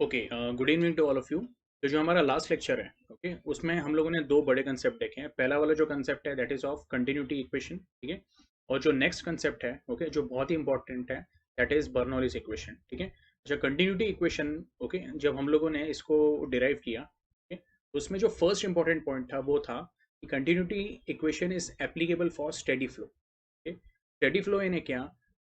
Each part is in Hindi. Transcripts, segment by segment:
Okay, good evening to all of you. तो जो हमारा लास्ट लेक्चर है, ओके, उसमें हम लोगों ने दो बड़े कंसेप्ट देखे हैं। पहला वाला जो कंसेप्ट है that is of continuity equation, ठीक है। और जो नेक्स्ट कंसेप्ट है, ओके, जो बहुत ही इंपॉर्टेंट है, दैट इज बर्नौलीज इक्वेशन, ठीक है। अच्छा, कंटिन्यूटी इक्वेशन, ओके, जब हम लोगों ने इसको डिराइव किया, ओके, तो उसमें जो फर्स्ट इंपॉर्टेंट पॉइंट था वो था कि continuity equation is applicable for steady flow. Okay. Steady flow in a क्या?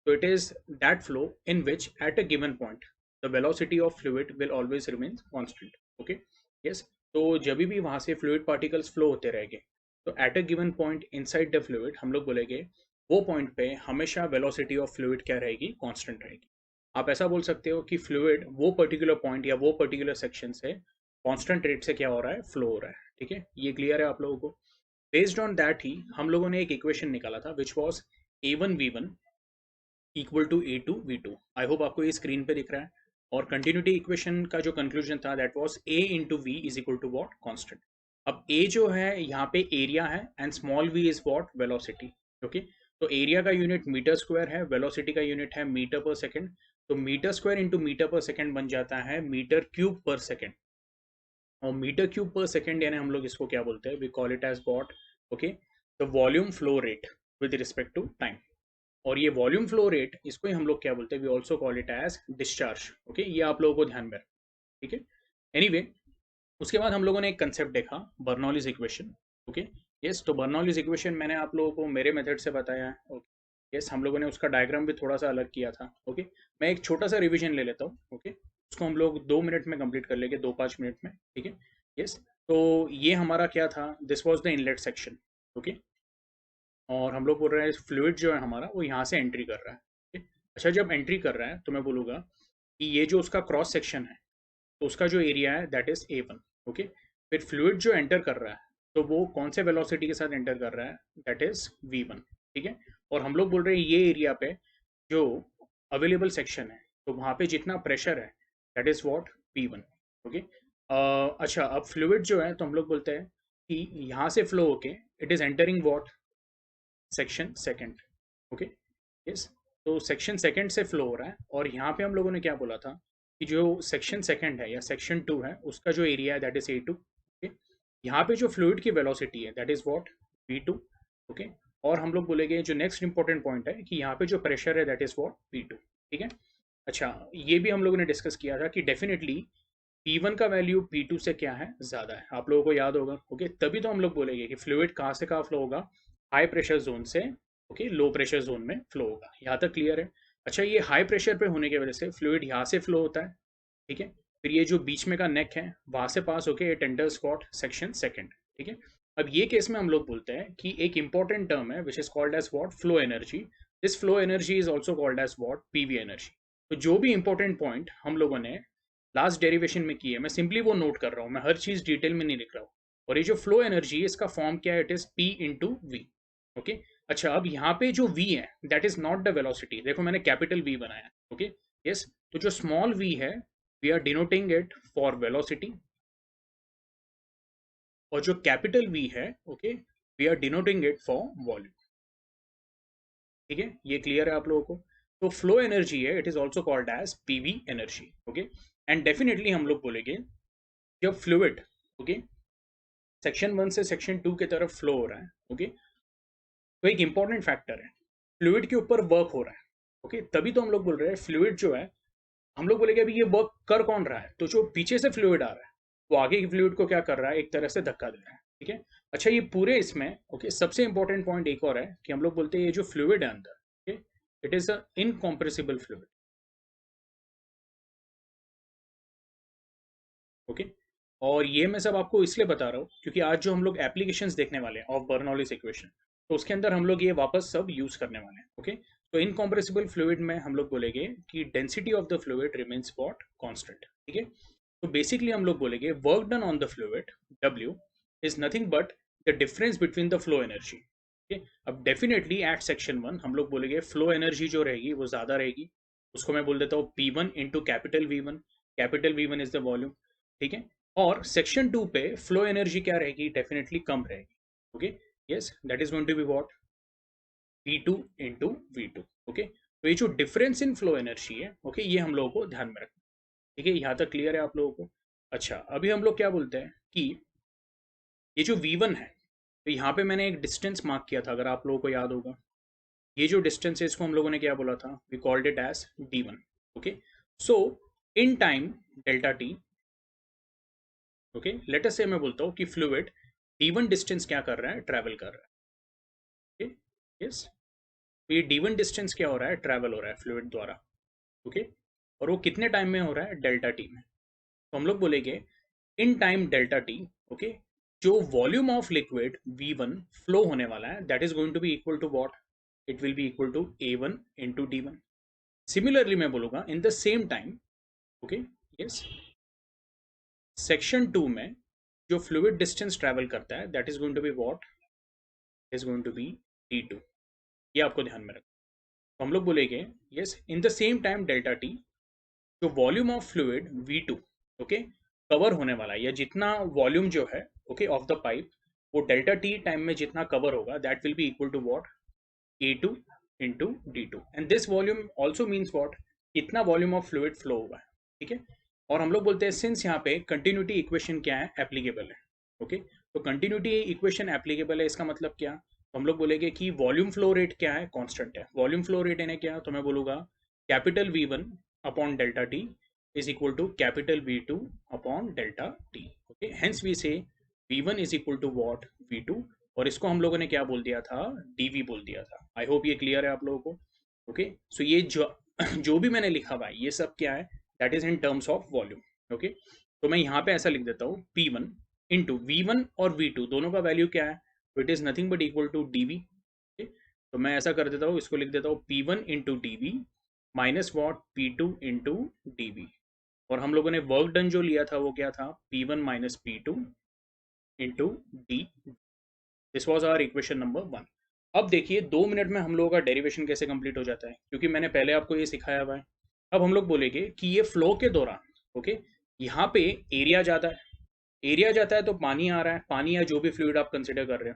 So it is that flow in which at a given point the velocity of fluid will always remain constant. Okay. Yes. तो जब भी वहां से फ्लूइड पार्टिकल्स फ्लो होते रहेंगे, तो at a given point inside the fluid हम लोग बोलेंगे वो पॉइंट पे हमेशा वेलोसिटी ऑफ फ्लूइड क्या रहेगी? कांस्टेंट रहेगी। आप ऐसा बोल सकते हो कि फ्लूइड वो पर्टिकुलर पॉइंट या वो पर्टिकुलर सेक्शन से कांस्टेंट रेट से क्या हो रहा है? फ्लो हो रहा है। ठीक है, ये क्लियर है आप लोगों को? बेस्ड ऑन दैट ही हम लोगों ने एक इक्वेशन निकाला था which was A1 V1 equal to A2 V2। I hope आपको ये स्क्रीन पे दिख रहा है। और कंटिन्यूटी इक्वेशन का जो कंक्लूजन था that was A into V is equal to what? Constant. अब A जो है यहाँ पे एरिया है and small v is what? Velocity. Okay, तो एरिया का यूनिट मीटर स्क्वायर है, वेलोसिटी का यूनिट है मीटर पर सेकेंड। तो meter square into meter per second बन जाता है मीटर क्यूब पर सेकेंड। और मीटर क्यूब पर सेकेंड यानी हम लोग इसको क्या बोलते हैं? We call it as what? Okay, the volume flow rate with respect to time. और ये वॉल्यूम फ्लो रेट, इसको ही हम लोग क्या बोलते हैं? We also call it as discharge. Okay, ये आप लोगों को ध्यान में रखना। ठीक है। एनीवे, उसके बाद हम लोगों ने एक कंसेप्ट देखा, बर्नौलीज इक्वेशन। ओके, यस, तो बर्नौलीज इक्वेशन मैंने आप लोगों को मेरे मेथड से बताया है। ओके, यस, हम लोगों ने उसका डायग्राम भी थोड़ा सा अलग किया था। ओके, मैं एक छोटा सा रिविजन ले लेता हूँ। ओके, उसको हम लोग 2 मिनट में कंप्लीट कर लेंगे, 2-5 मिनट में। ठीक है। यस, तो ये हमारा क्या था? This was the inlet section. Okay, और हम लोग बोल रहे हैं फ्लूइड जो है हमारा वो यहाँ से एंट्री कर रहा है। ठीक है? अच्छा, जब एंट्री कर रहा है तो मैं बोलूँगा कि ये जो उसका क्रॉस सेक्शन है, तो उसका जो एरिया है दैट इज A1। ओके, फिर फ्लूइड जो एंटर कर रहा है तो वो कौन से वेलोसिटी के साथ एंटर कर रहा है? That is V1। ठीक है। और हम लोग बोल रहे हैं ये एरिया पे जो अवेलेबल सेक्शन है, तो वहाँ पे जितना प्रेशर है that is what? P1। Okay, अच्छा, अब फ्लूइड जो है तो हम लोग बोलते हैं कि यहाँ से फ्लो होके it is entering what? Section second. Okay, yes, तो सेक्शन सेकंड से फ्लो हो रहा है। और यहाँ पे हम लोगों ने क्या बोला था कि जो सेक्शन सेकंड है या सेक्शन टू है उसका जो एरिया है दैट इज A2। ओके, यहाँ पे जो फ्लूइड की वेलोसिटी है that is what? V2। Okay, और हम लोग बोलेंगे जो नेक्स्ट इंपॉर्टेंट पॉइंट है कि यहाँ पे जो प्रेशर है दैट इज व्हाट? P2। ठीक है। अच्छा, ये भी हम लोगों ने डिस्कस किया था कि डेफिनेटली P1 का वैल्यू P2 से क्या है? ज़्यादा है। आप लोगों को याद होगा। ओके, तभी तो हम लोग बोलेंगे कि फ्लूइड कहाँ से कहाँ फ्लो होगा? हाई प्रेशर जोन से ओके लो प्रेशर जोन में फ्लो होगा। यहाँ तक क्लियर है? अच्छा, ये हाई प्रेशर पे होने की वजह से फ्लूइड यहाँ से फ्लो होता है। ठीक है, फिर ये जो बीच में का नेक है वहाँ से पास होके it enters what? Section second. ठीक है। अब ये केस में हम लोग बोलते हैं कि एक इंपॉर्टेंट टर्म है which is called as what? Flow energy. This flow energy is also called as what? PV energy. तो जो भी इंपॉर्टेंट पॉइंट हम लोगों ने लास्ट डेरिवेशन में की है, मैं सिंपली वो नोट कर रहा हूँ, मैं हर चीज डिटेल में नहीं लिख रहा हूँ। और ये जो फ्लो एनर्जी है इसका फॉर्म क्या है? It is P into V. Okay, अच्छा, अब यहाँ पे जो v है that is not the velocity. देखो मैंने कैपिटल V बनाया। ओके, यस, तो जो स्मॉल v है we are denoting it for velocity. और जो कैपिटल V है, okay, we are denoting it for volume. ठीक है, ये क्लियर है आप लोगों को? तो फ्लो एनर्जी है, it is also called as PV energy. Okay, and definitely हम लोग बोलेंगे जब फ्लूइड ओके सेक्शन 1 से सेक्शन 2 की तरफ फ्लो हो रहा है, ओके, तो एक इंपॉर्टेंट फैक्टर है, फ्लूइड के ऊपर वर्क हो रहा है। ओके, तभी तो हम लोग बोल रहे हैं फ्लूइड जो है, हम लोग बोलेंगे अभी ये वर्क कर कौन रहा है? तो जो पीछे से फ्लूइड आ रहा है वो आगे की फ्लूइड को क्या कर रहा है? एक तरह से धक्का दे रहा है। ठीक है। अच्छा, ये पूरे इसमें ओके सबसे इंपॉर्टेंट पॉइंट एक और है कि हम लोग बोलते हैं ये जो फ्लूइड है अंदर, okay, it is a incompressible fluid. Okay, और ये मैं सब आपको इसलिए बता रहा हूँ क्योंकि आज जो हम लोग एप्लीकेशंस देखने वाले हैं ऑफ बर्नौलीज इक्वेशन, तो उसके अंदर हम लोग ये वापस सब यूज करने वाले हैं। ओके, तो इनकॉम्प्रेसिबल फ्लूइड में हम लोग बोलेंगे कि density of the fluid remains what? Constant. ठीक है। तो बेसिकली हम लोग बोलेंगे work done on the fluid W is nothing but the difference between the flow energy. ठीक है। अब डेफिनेटली एट सेक्शन 1 हम लोग बोलेंगे फ्लो एनर्जी जो रहेगी वो ज्यादा रहेगी। उसको मैं बोल देता हूँ P1 into capital V1। Capital V1 is the volume. ठीक है। और सेक्शन 2 पे फ्लो एनर्जी क्या रहेगी? डेफिनेटली कम रहेगी। Okay, yes, that is going to be what? P2 into V2। Okay, तो ये जो डिफरेंस इन फ्लो एनर्जी है, ओके, ये हम लोगों को ध्यान में रखना। ठीक है, यहाँ तक क्लियर है आप लोगों को? अच्छा, अभी हम लोग क्या बोलते हैं कि ये जो V1 है, तो यहाँ पे मैंने एक डिस्टेंस मार्क किया था, अगर आप लोगों को याद होगा। ये जो डिस्टेंस है इसको हम लोगों ने क्या बोला था? We called it as D1। Okay, so in time delta T, okay, let us say मैं बोलता हूँ कि फ्लूइड D1 डिस्टेंस क्या कर रहा है? ट्रैवल कर रहा है। ओके, यस, तो ये D1 डिस्टेंस क्या हो रहा है? ट्रैवल हो रहा है फ्लूइड द्वारा। ओके, और वो कितने टाइम में हो रहा है? डेल्टा टी में। तो हम लोग बोलेंगे in time delta T, okay, जो volume of liquid V1 flow होने वाला है, that is going to be equal to what? It will be equal to A1 into D1। Similarly मैं बोलूंगा in the same time, okay, yes, section 2 में जो फ्लूइड डिस्टेंस ट्रैवल करता है, that is going to be what? Is going to be D2। ये आपको ध्यान में रखना। तो हम लोग बोलेंगे yes, in the same time delta T, जो volume of fluid V2, okay, cover होने वाला है, या जितना वॉल्यूम जो है, ओके, ऑफ द पाइप, वो डेल्टा टी टाइम में जितना कवर होगा, that will be equal to what? A2 into D2। And this volume also means what? कितना वॉल्यूम ऑफ फ्लूइड फ्लो हुआ है। ठीक है, और हम लोग बोलते हैं सिंस यहाँ पे कंटिन्यूटी इक्वेशन क्या है? एप्लीकेबल है। ओके, तो कंटिन्यूटी इक्वेशन एप्लीकेबल है, इसका मतलब क्या? तो हम लोग बोलेंगे कि वॉल्यूम फ्लो रेट क्या है? कांस्टेंट है। वॉल्यूम फ्लो रेट इन्हें क्या? तो मैं बोलूंगा capital V1 upon delta T is equal to capital V2 upon delta T. Okay, hence we say V1 is equal to what? V2, और इसको हम लोगों ने क्या बोल दिया था? dV बोल दिया था। आई होप ये क्लियर है आप लोगों को? ओके, सो ये जो भी मैंने लिखा हुआ है ये सब क्या है? That is in terms of volume. Okay, तो मैं यहाँ पे ऐसा लिख देता हूँ P1 इंटू V1 और V2 दोनों का वैल्यू क्या है? तो it is nothing but equal to dV। तो मैं ऐसा कर देता हूँ, इसको लिख देता हूँ P1 into dV minus what? P2 into dV। और हम लोगों ने वर्क डन जो लिया था वो क्या था? P1 minus P2 into D. This was our equation number 1। अब देखिए 2 मिनट में हम लोगों का डेरिवेशन कैसे कंप्लीट हो जाता है, क्योंकि मैंने पहले आपको ये सिखाया हुआ है। अब हम लोग बोलेंगे कि ये फ्लो के दौरान, ओके, यहाँ पे एरिया जाता है, एरिया जाता है तो पानी आ रहा है, पानी या जो भी फ्लूइड आप कंसिडर कर रहे हो।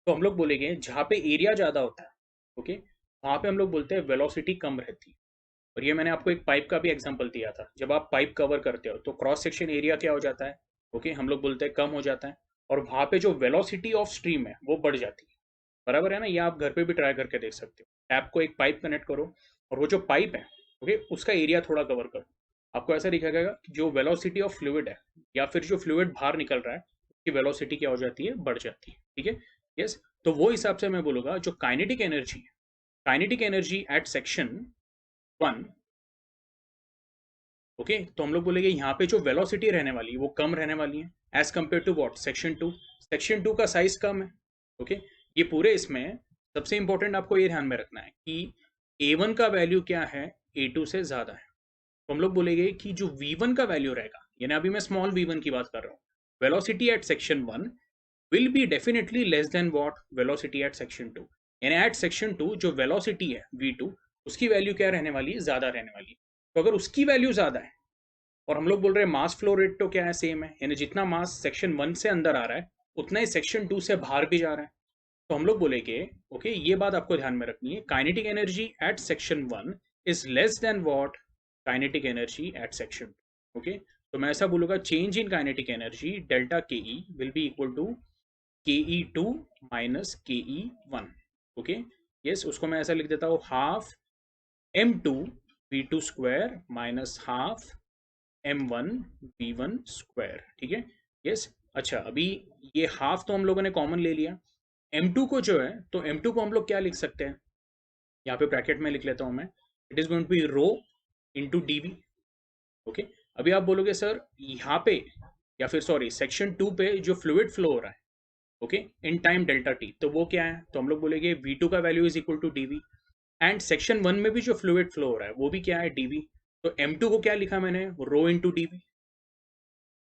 तो हम लोग बोलेंगे जहाँ पे एरिया ज़्यादा होता है, ओके, वहाँ पे हम लोग बोलते हैं वेलोसिटी कम रहती है। और ये मैंने आपको एक पाइप का भी एग्जांपल दिया था। जब आप पाइप कवर करते हो तो क्रॉस सेक्शन एरिया क्या हो जाता है? ओके, हम लोग बोलते हैं कम हो जाता है, और वहाँ पे जो वेलोसिटी ऑफ स्ट्रीम है वो बढ़ जाती है। बराबर है ना? ये आप घर पे भी ट्राई करके देख सकते हो। टैप को एक पाइप कनेक्ट करो, और वो जो पाइप है, ओके, उसका एरिया थोड़ा कवर करो, आपको ऐसा दिखेगा कि जो वेलोसिटी ऑफ फ्लूइड है, या फिर जो फ्लूइड बाहर निकल रहा है, उसकी वेलोसिटी क्या हो जाती है? बढ़ जाती है। ठीक है, यस, तो वो हिसाब से मैं बोलूँगा जो काइनेटिक एनर्जी है, kinetic energy at section 1, okay, तो हम लोग बोलेंगे यहाँ पे जो वेलोसिटी रहने वाली है वो कम रहने वाली है as compare to what? Section 2। Section 2 का साइज कम है। ओके, ये पूरे इसमें सबसे इंपॉर्टेंट आपको ये ध्यान में रखना है कि A1 का वैल्यू क्या है? A2 से ज्यादा है। तो हम लोग बोलेंगे कि जो V1 का वैल्यू रहेगा, यानी अभी मैं स्मॉल V1 की बात कर रहा हूँ, velocity at section 1 will be definitely less than what? Velocity at section 2। यानी एट सेक्शन 2 जो वेलोसिटी है V2, उसकी वैल्यू क्या रहने वाली है? ज्यादा रहने वाली है। तो अगर उसकी वैल्यू ज्यादा है, और हम लोग बोल रहे हैं मास फ्लो रेट तो क्या है? सेम है, यानी जितना मास सेक्शन 1 से अंदर आ रहा है उतना ही सेक्शन 2 से बाहर भी जा रहा है। तो हम लोग बोलेंगे ओके, ये बात आपको ध्यान में रखनी है, kinetic energy at section 1 is less than what? Kinetic energy at section 2। Okay, तो मैं ऐसा बोलूंगा change in kinetic energy delta K E will be equal to KE2 minus KE1। Okay, yes, उसको मैं ऐसा लिख देता हूँ half M2 V2 square minus half M1 V1 square. ठीक है, यस। अच्छा, अभी ये हाफ तो हम लोगों ने कॉमन ले लिया। M2 को जो है, तो M2 को हम लोग क्या लिख सकते हैं? यहाँ पे ब्रैकेट में लिख लेता हूँ मैं, it is going to be rho into dV। Okay, अभी आप बोलोगे सर यहाँ पे, या फिर सॉरी सेक्शन 2 पे जो फ्लूइड फ्लो हो रहा है, ओके, इन टाइम डेल्टा टी, तो वो क्या है? तो हम लोग बोलेंगे V2 का value is equal to dV। And section 1 में भी जो फ्लूइड फ्लो हो रहा है वो भी क्या है? dV। तो M2 को क्या लिखा मैंने? रो इंटू dV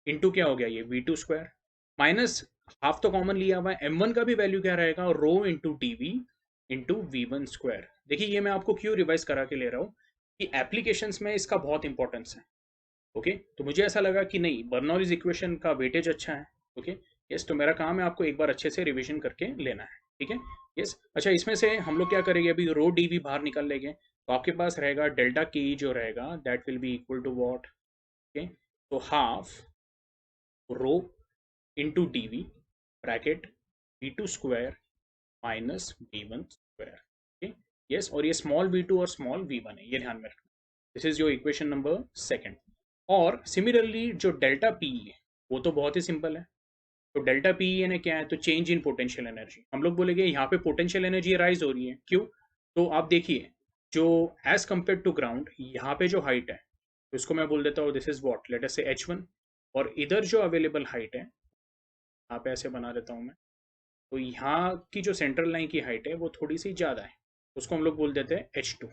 इंटू क्या हो गया? ये V2 स्क्वायर माइनस हाफ तो कॉमन लिया हुआ है, M1 का भी वैल्यू क्या रहेगा? Rho into dV into V1 square. देखिए ये मैं आपको क्यों रिवाइज करा के ले रहा हूँ कि एप्लीकेशंस में इसका बहुत इंपॉर्टेंस है। ओके, तो मुझे ऐसा लगा कि नहीं, बर्नौलीज इक्वेशन का वेटेज अच्छा है। ओके, यस, तो मेरा काम है आपको एक बार अच्छे से रिवीजन करके लेना है। ठीक है, यस। अच्छा, इसमें से हम लोग क्या करेंगे? अभी रो dV बाहर निकल लेंगे, तो आपके पास रहेगा डेल्टा के जो रहेगा that will be equal to what? Okay, तो half rho into D V bracket V two square minus V one square. Okay, yes, और ये स्मॉल वी टू और स्मॉल वी वन है, ये ध्यान में रखना। This is your equation number second. और सिमिलरली जो डेल्टा पी है वो तो बहुत ही सिंपल है। तो डेल्टा पी यानी क्या है, तो चेंज इन पोटेंशियल एनर्जी। हम लोग बोलेंगे यहाँ पे पोटेंशियल एनर्जी राइज हो रही है, क्यों? तो आप देखिए, जो एज कंपेयर टू ग्राउंड यहाँ पे जो हाइट है, तो इसको मैं बोल देता हूँ this is what, late us से h1। और इधर जो अवेलेबल हाइट है, यहाँ पे ऐसे बना देता हूँ मैं, तो यहाँ की जो सेंट्रल लाइन की हाइट है वो थोड़ी सी ज़्यादा है, उसको हम लोग बोल देते हैं h2।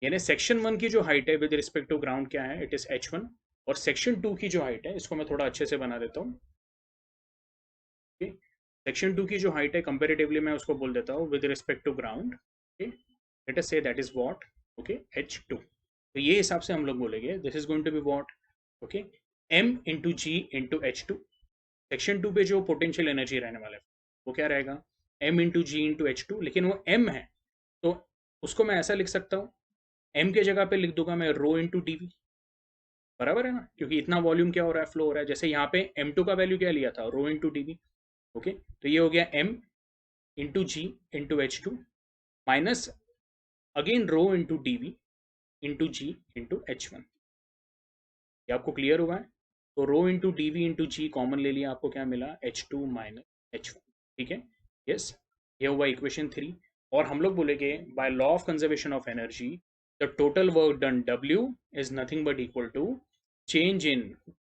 यानी सेक्शन 1 की जो हाइट है विद रिस्पेक्ट टू ग्राउंड क्या है, इट इज h1। और सेक्शन 2 की जो हाइट है, इसको मैं थोड़ा अच्छे से बना देता हूँ। सेक्शन 2 की जो हाइट है कंपेरेटिवली मैं उसको बोल देता हूँ with respect to ground. Okay, let us say that is what, okay, h2। तो ये हिसाब से हम लोग बोलेंगे this is going to be what, okay, m into ji into h2। Section 2 पे जो पोटेंशियल एनर्जी रहने वाला है वो क्या रहेगा, m इंटू जी इंटू h2, लेकिन वो m है तो उसको मैं ऐसा लिख सकता हूँ, m के जगह पे लिख दूंगा मैं रो इंटू डी वी। बराबर है ना, क्योंकि इतना वॉल्यूम क्या हो रहा है, फ्लो हो रहा है। जैसे यहाँ पे m2 का वैल्यू क्या लिया था, rho into D V. Okay, तो ये हो गया m इंटू जी into h2 minus again rho into D V into जी इंटू h1। ये आपको क्लियर हुआ है? तो rho into D V into G common ले लिया, आपको क्या मिला, h2 माइनस h1। ठीक है, यस, ये हुआ इक्वेशन 3। और हम लोग बोलेंगे by law of conservation of energy the total work done W is nothing but equal to change in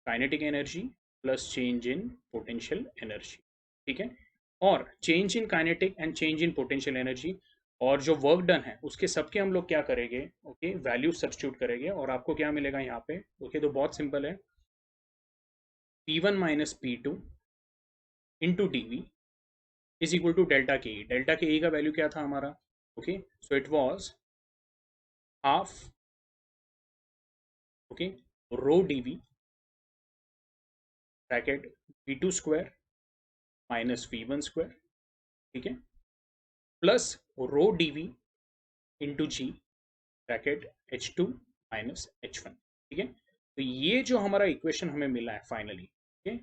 kinetic energy plus change in potential energy. ठीक है, और change in kinetic and change in potential energy और जो वर्क डन है उसके सबके हम लोग क्या करेंगे, ओके, वैल्यू सब्स्टिट्यूट करेंगे और आपको क्या मिलेगा यहाँ पे, ओके, तो बहुत सिंपल है, P1 minus P2 into D V is equal to delta K E. Delta K ई का वैल्यू क्या था हमारा, okay, so it was half, okay, rho D V bracket V2 square minus V1 square. ठीक है, plus rho D V into G bracket H2 minus H1। ठीक है, तो ये जो हमारा इक्वेशन हमें मिला है फाइनली, ओके,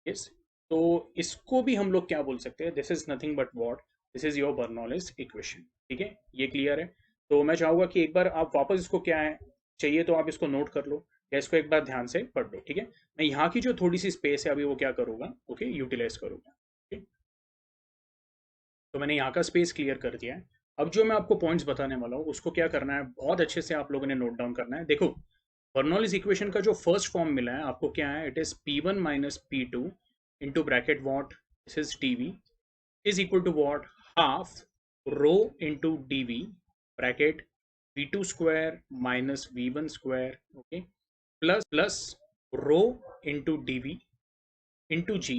यस, तो इसको भी हम लोग क्या बोल सकते हैं, this is nothing but what, this is your Bernoulli's equation. ठीक है, ये क्लियर है? तो मैं चाहूंगा कि एक बार आप वापस इसको क्या है चाहिए तो आप इसको नोट कर लो या इसको एक बार ध्यान से पढ़ लो। ठीक है, मैं यहाँ की जो थोड़ी सी स्पेस है अभी वो क्या करूँगा, ओके, यूटिलाइज करूँगा। ठीक, तो मैंने यहाँ का स्पेस क्लियर कर दिया है। अब जो मैं आपको पॉइंट्स बताने वाला हूँ उसको क्या करना है, बहुत अच्छे से आप लोगों ने नोट डाउन करना है। देखो, बर्नौलीज इक्वेशन का जो फर्स्ट फॉर्म मिला है आपको क्या है, it is P1 minus P2 into bracket what, this is D V is equal to what, half rho into D V bracket V2 square minus V1 square, okay, plus plus rho into D V into G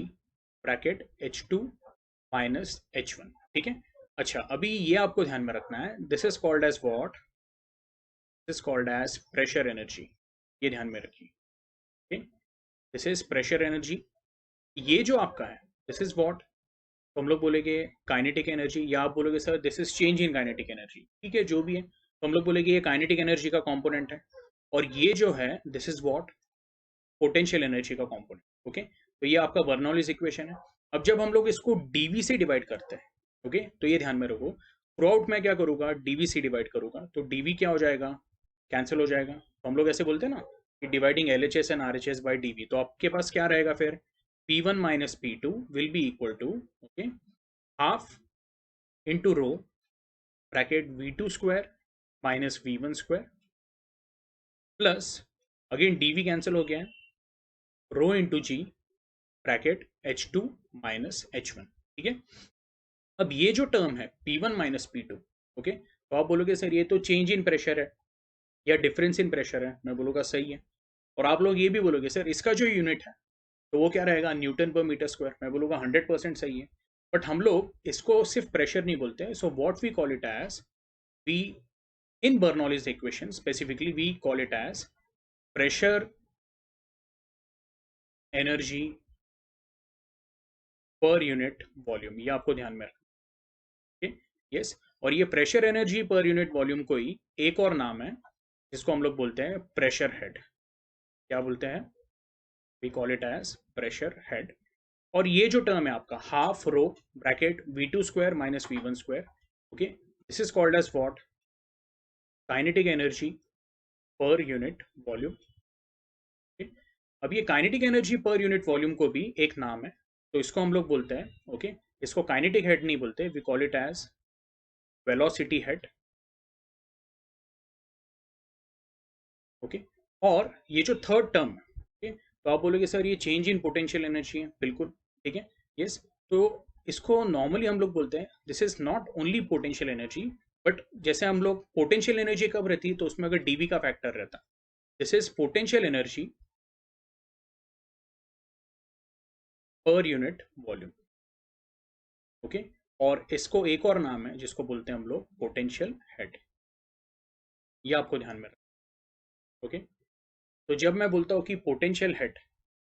bracket H2 minus H1। ठीक है, अच्छा, अभी ये आपको ध्यान में रखना है, this is called as what, this is called as pressure energy. ये ध्यान में रखिए, okay, this is pressure energy. ये जो आपका है दिस इज वॉट, तो हम लोग बोलेंगे काइनेटिक एनर्जी, या आप बोलोगे sir this is change in kinetic energy. ठीक है, जो भी है, तो हम लोग बोलेंगे ये काइनेटिक एनर्जी का कंपोनेंट है। और ये जो है this is what, potential energy का कंपोनेंट। ओके, तो ये आपका बर्नौलीज इक्वेशन है। अब जब हम लोग इसको डीवी से डिवाइड करते हैं, ओके, तो ये ध्यान में रखो, थ्रू आउट मैं क्या करूंगा, डीवी से डिवाइड करूंगा, तो डीवी क्या हो जाएगा, कैंसिल हो जाएगा। तो हम लोग ऐसे बोलते हैं ना कि dividing L H S and R H S by DV, तो आपके पास क्या रहेगा फिर, P1 minus P2 will be equal to, okay, half into rho bracket V2 square minus V1 square plus again DV cancel हो गया है, rho into G bracket H2 minus H1। ठीक है, अब ये जो टर्म है P1 माइनस P2, ओके, तो आप बोलोगे सर ये तो चेंज इन प्रेशर है या डिफरेंस इन प्रेशर है, मैं बोलूँगा सही है। और आप लोग ये भी बोलोगे सर इसका जो यूनिट है तो वो क्या रहेगा, न्यूटन पर मीटर स्क्वायर, मैं बोलूँगा 100% सही है। बट हम लोग इसको सिर्फ प्रेशर नहीं बोलते हैं, so what we call it as, we in Bernoulli's equation specifically we call it as pressure energy पर यूनिट वॉल्यूम। ये आपको ध्यान में रखना, यस। और ये pressure energy per unit volume को ही एक और नाम है जिसको हम लोग बोलते हैं प्रेशर हेड। क्या बोलते हैं, we call it as pressure head. और ये जो टर्म है आपका half rho bracket V2 square minus V1 square, okay, this is called as what, kinetic energy per unit volume. अब ये kinetic energy per unit volume को भी एक नाम है, तो इसको हम लोग बोलते हैं, ओके, इसको काइनेटिक हेड नहीं बोलते, we call it as velocity head, okay. और ये जो थर्ड टर्म है, ओके, तो आप बोलोगे सर ये चेंज इन पोटेंशियल एनर्जी है, बिल्कुल ठीक है, यस। तो इसको नॉर्मली हम लोग बोलते हैं this is not only potential energy, but जैसे हम लोग पोटेंशियल एनर्जी कब रहती है, तो उसमें अगर डीवी का फैक्टर रहता, this is potential energy per unit volume, okay. और इसको एक और नाम है जिसको बोलते हैं हम लोग पोटेंशियल हेड, ये आपको ध्यान में रखना, ओके। तो जब मैं बोलता हूँ कि पोटेंशियल हेड,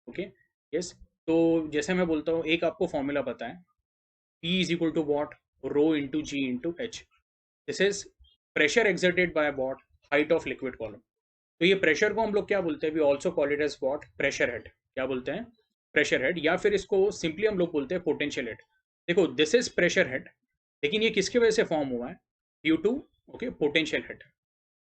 ओके, यस, तो जैसे मैं बोलता हूँ एक आपको फॉर्मूला पता है, P is equal to what, rho into ji into H, this is pressure exerted by what, height of liquid column. तो ये प्रेशर को हम लोग क्या बोलते हैं, we also call it as what, pressure head, क्या बोलते हैं, प्रेशर हेड, या फिर इसको सिंपली हम लोग बोलते हैं पोटेंशियल हेड। देखो दिस इज प्रेशर हेड, लेकिन ये किसकी वजह से फॉर्म हुआ है, due to, okay, potential head.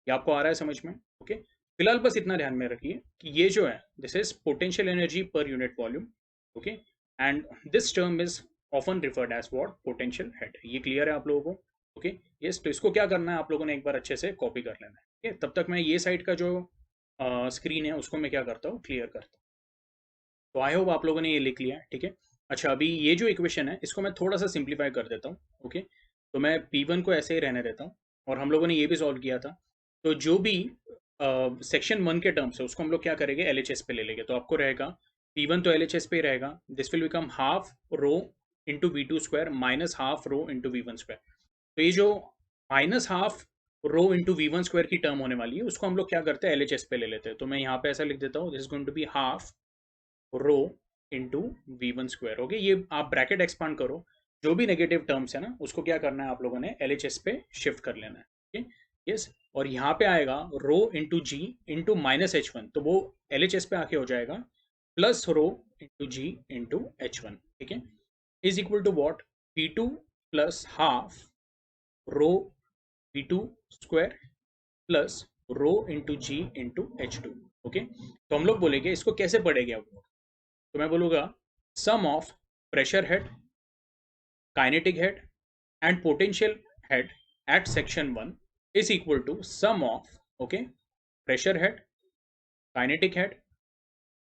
ये आपको आ रहा है समझ में, ओके। फिलहाल बस इतना ध्यान में रखिए कि ये जो है this is potential energy per unit volume, okay, and this term is often referred as what, potential head. ये क्लियर है आप लोगों को, ओके, यस। तो इसको क्या करना है आप लोगों ने एक बार अच्छे से कॉपी कर लेना है, ठीक है। तब तक मैं ये साइड का जो स्क्रीन है उसको मैं क्या करता हूँ, क्लियर करता हूँ। तो आई होप आप लोगों ने ये लिख लिया है, ठीक है। अच्छा, अभी ये जो इक्वेशन है इसको मैं थोड़ा सा सिंप्लीफाई कर देता हूँ, ओके। तो मैं P1 को ऐसे ही रहने देता हूँ, और हम लोगों ने ये भी सॉल्व किया था। तो जो भी सेक्शन 1 के टर्म्स है उसको हम लोग क्या करेंगे, LHS पे ले लेंगे। तो आपको रहेगा P1 तो LHS पे ही रहेगा, this will become half rho into V2 square minus half rho into V1 square. तो ये जो minus half rho into V1 square की टर्म होने वाली है उसको हम लोग क्या करते हैं, LHS पे ले लेते हैं। तो मैं यहाँ पे ऐसा लिख देता हूँ, this is going to be half rho into V1 square, okay. ये आप ब्रैकेट एक्सपांड करो, जो भी नेगेटिव टर्म्स है ना उसको क्या करना है आप लोगों ने, LHS पे शिफ्ट कर लेना है, ओके, यस। और यहाँ पे आएगा रो इंटू जी इंटू माइनस H1, तो वो LHS पे आके हो जाएगा प्लस रो इंटू जी इंटू H1, ठीक है, is equal to what, P2 plus half rho V2 square plus rho into ji into H2, okay. तो हम लोग बोलेंगे इसको कैसे पढ़ेंगे अब, तो मैं बोलूँगा sum of pressure head, kinetic head and potential head at section 1 is equal to sum of, okay, pressure head, kinetic head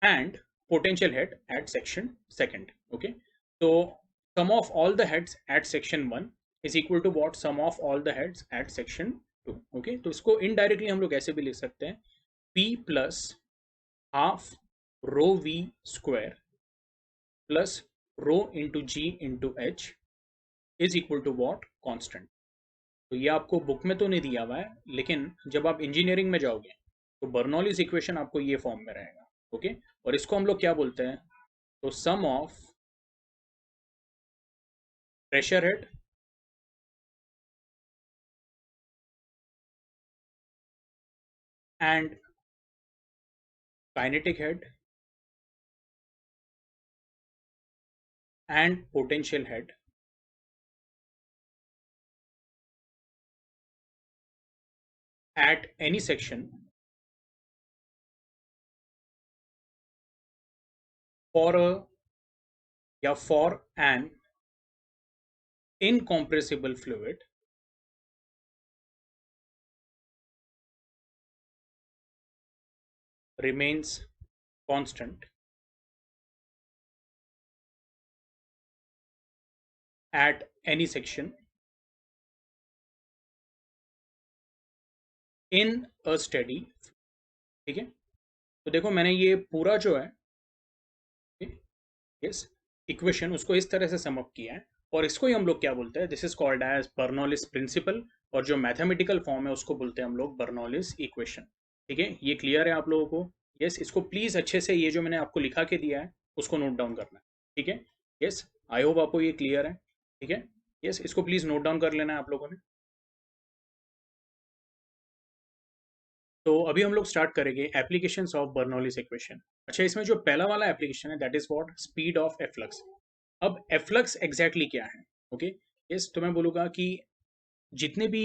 and potential head at section 2nd, okay. So sum of all the heads at section 1 is equal to what, sum of all the heads at section 2, okay। तो इसको इनडायरेक्टली हम लोग ऐसे भी लिख सकते हैं, P plus half rho V square plus rho into ji into H is equal to what, constant. तो ये आपको बुक में तो नहीं दिया हुआ है, लेकिन जब आप इंजीनियरिंग में जाओगे तो बर्नौलीज इक्वेशन आपको ये फॉर्म में रहेगा, ओके। और इसको हम लोग क्या बोलते हैं, तो sum of pressure head and kinetic head and potential head at any section for a या for an incompressible fluid remains constant at any section in a steady, ठीक है। तो देखो मैंने ये पूरा जो है यस इक्वेशन उसको इस तरह से सम अप किया है, और इसको ही हम लोग क्या बोलते हैं, this is called as Bernoulli's principle, और जो मैथमेटिकल फॉर्म है उसको बोलते हैं हम लोग बर्नौलिस इक्वेशन, ठीक है। ये क्लियर है आप लोगों को, यस। इसको प्लीज अच्छे से ये जो मैंने आपको लिखा के दिया है उसको नोट डाउन करना है, ठीक है, यस। आई होप आपको ये क्लियर है, ठीक है, यस। इसको प्लीज नोट डाउन कर लेना है आप लोगों ने। तो अभी हम लोग स्टार्ट करेंगे एप्लीकेशंस ऑफ बर्नौलीज इक्वेशन। अच्छा, इसमें जो पहला वाला एप्लीकेशन है that is what speed of efflux. अब एफ्लक्स एग्जैक्टली क्या है? ओके, यस, तो मैं बोलूँगा कि जितने भी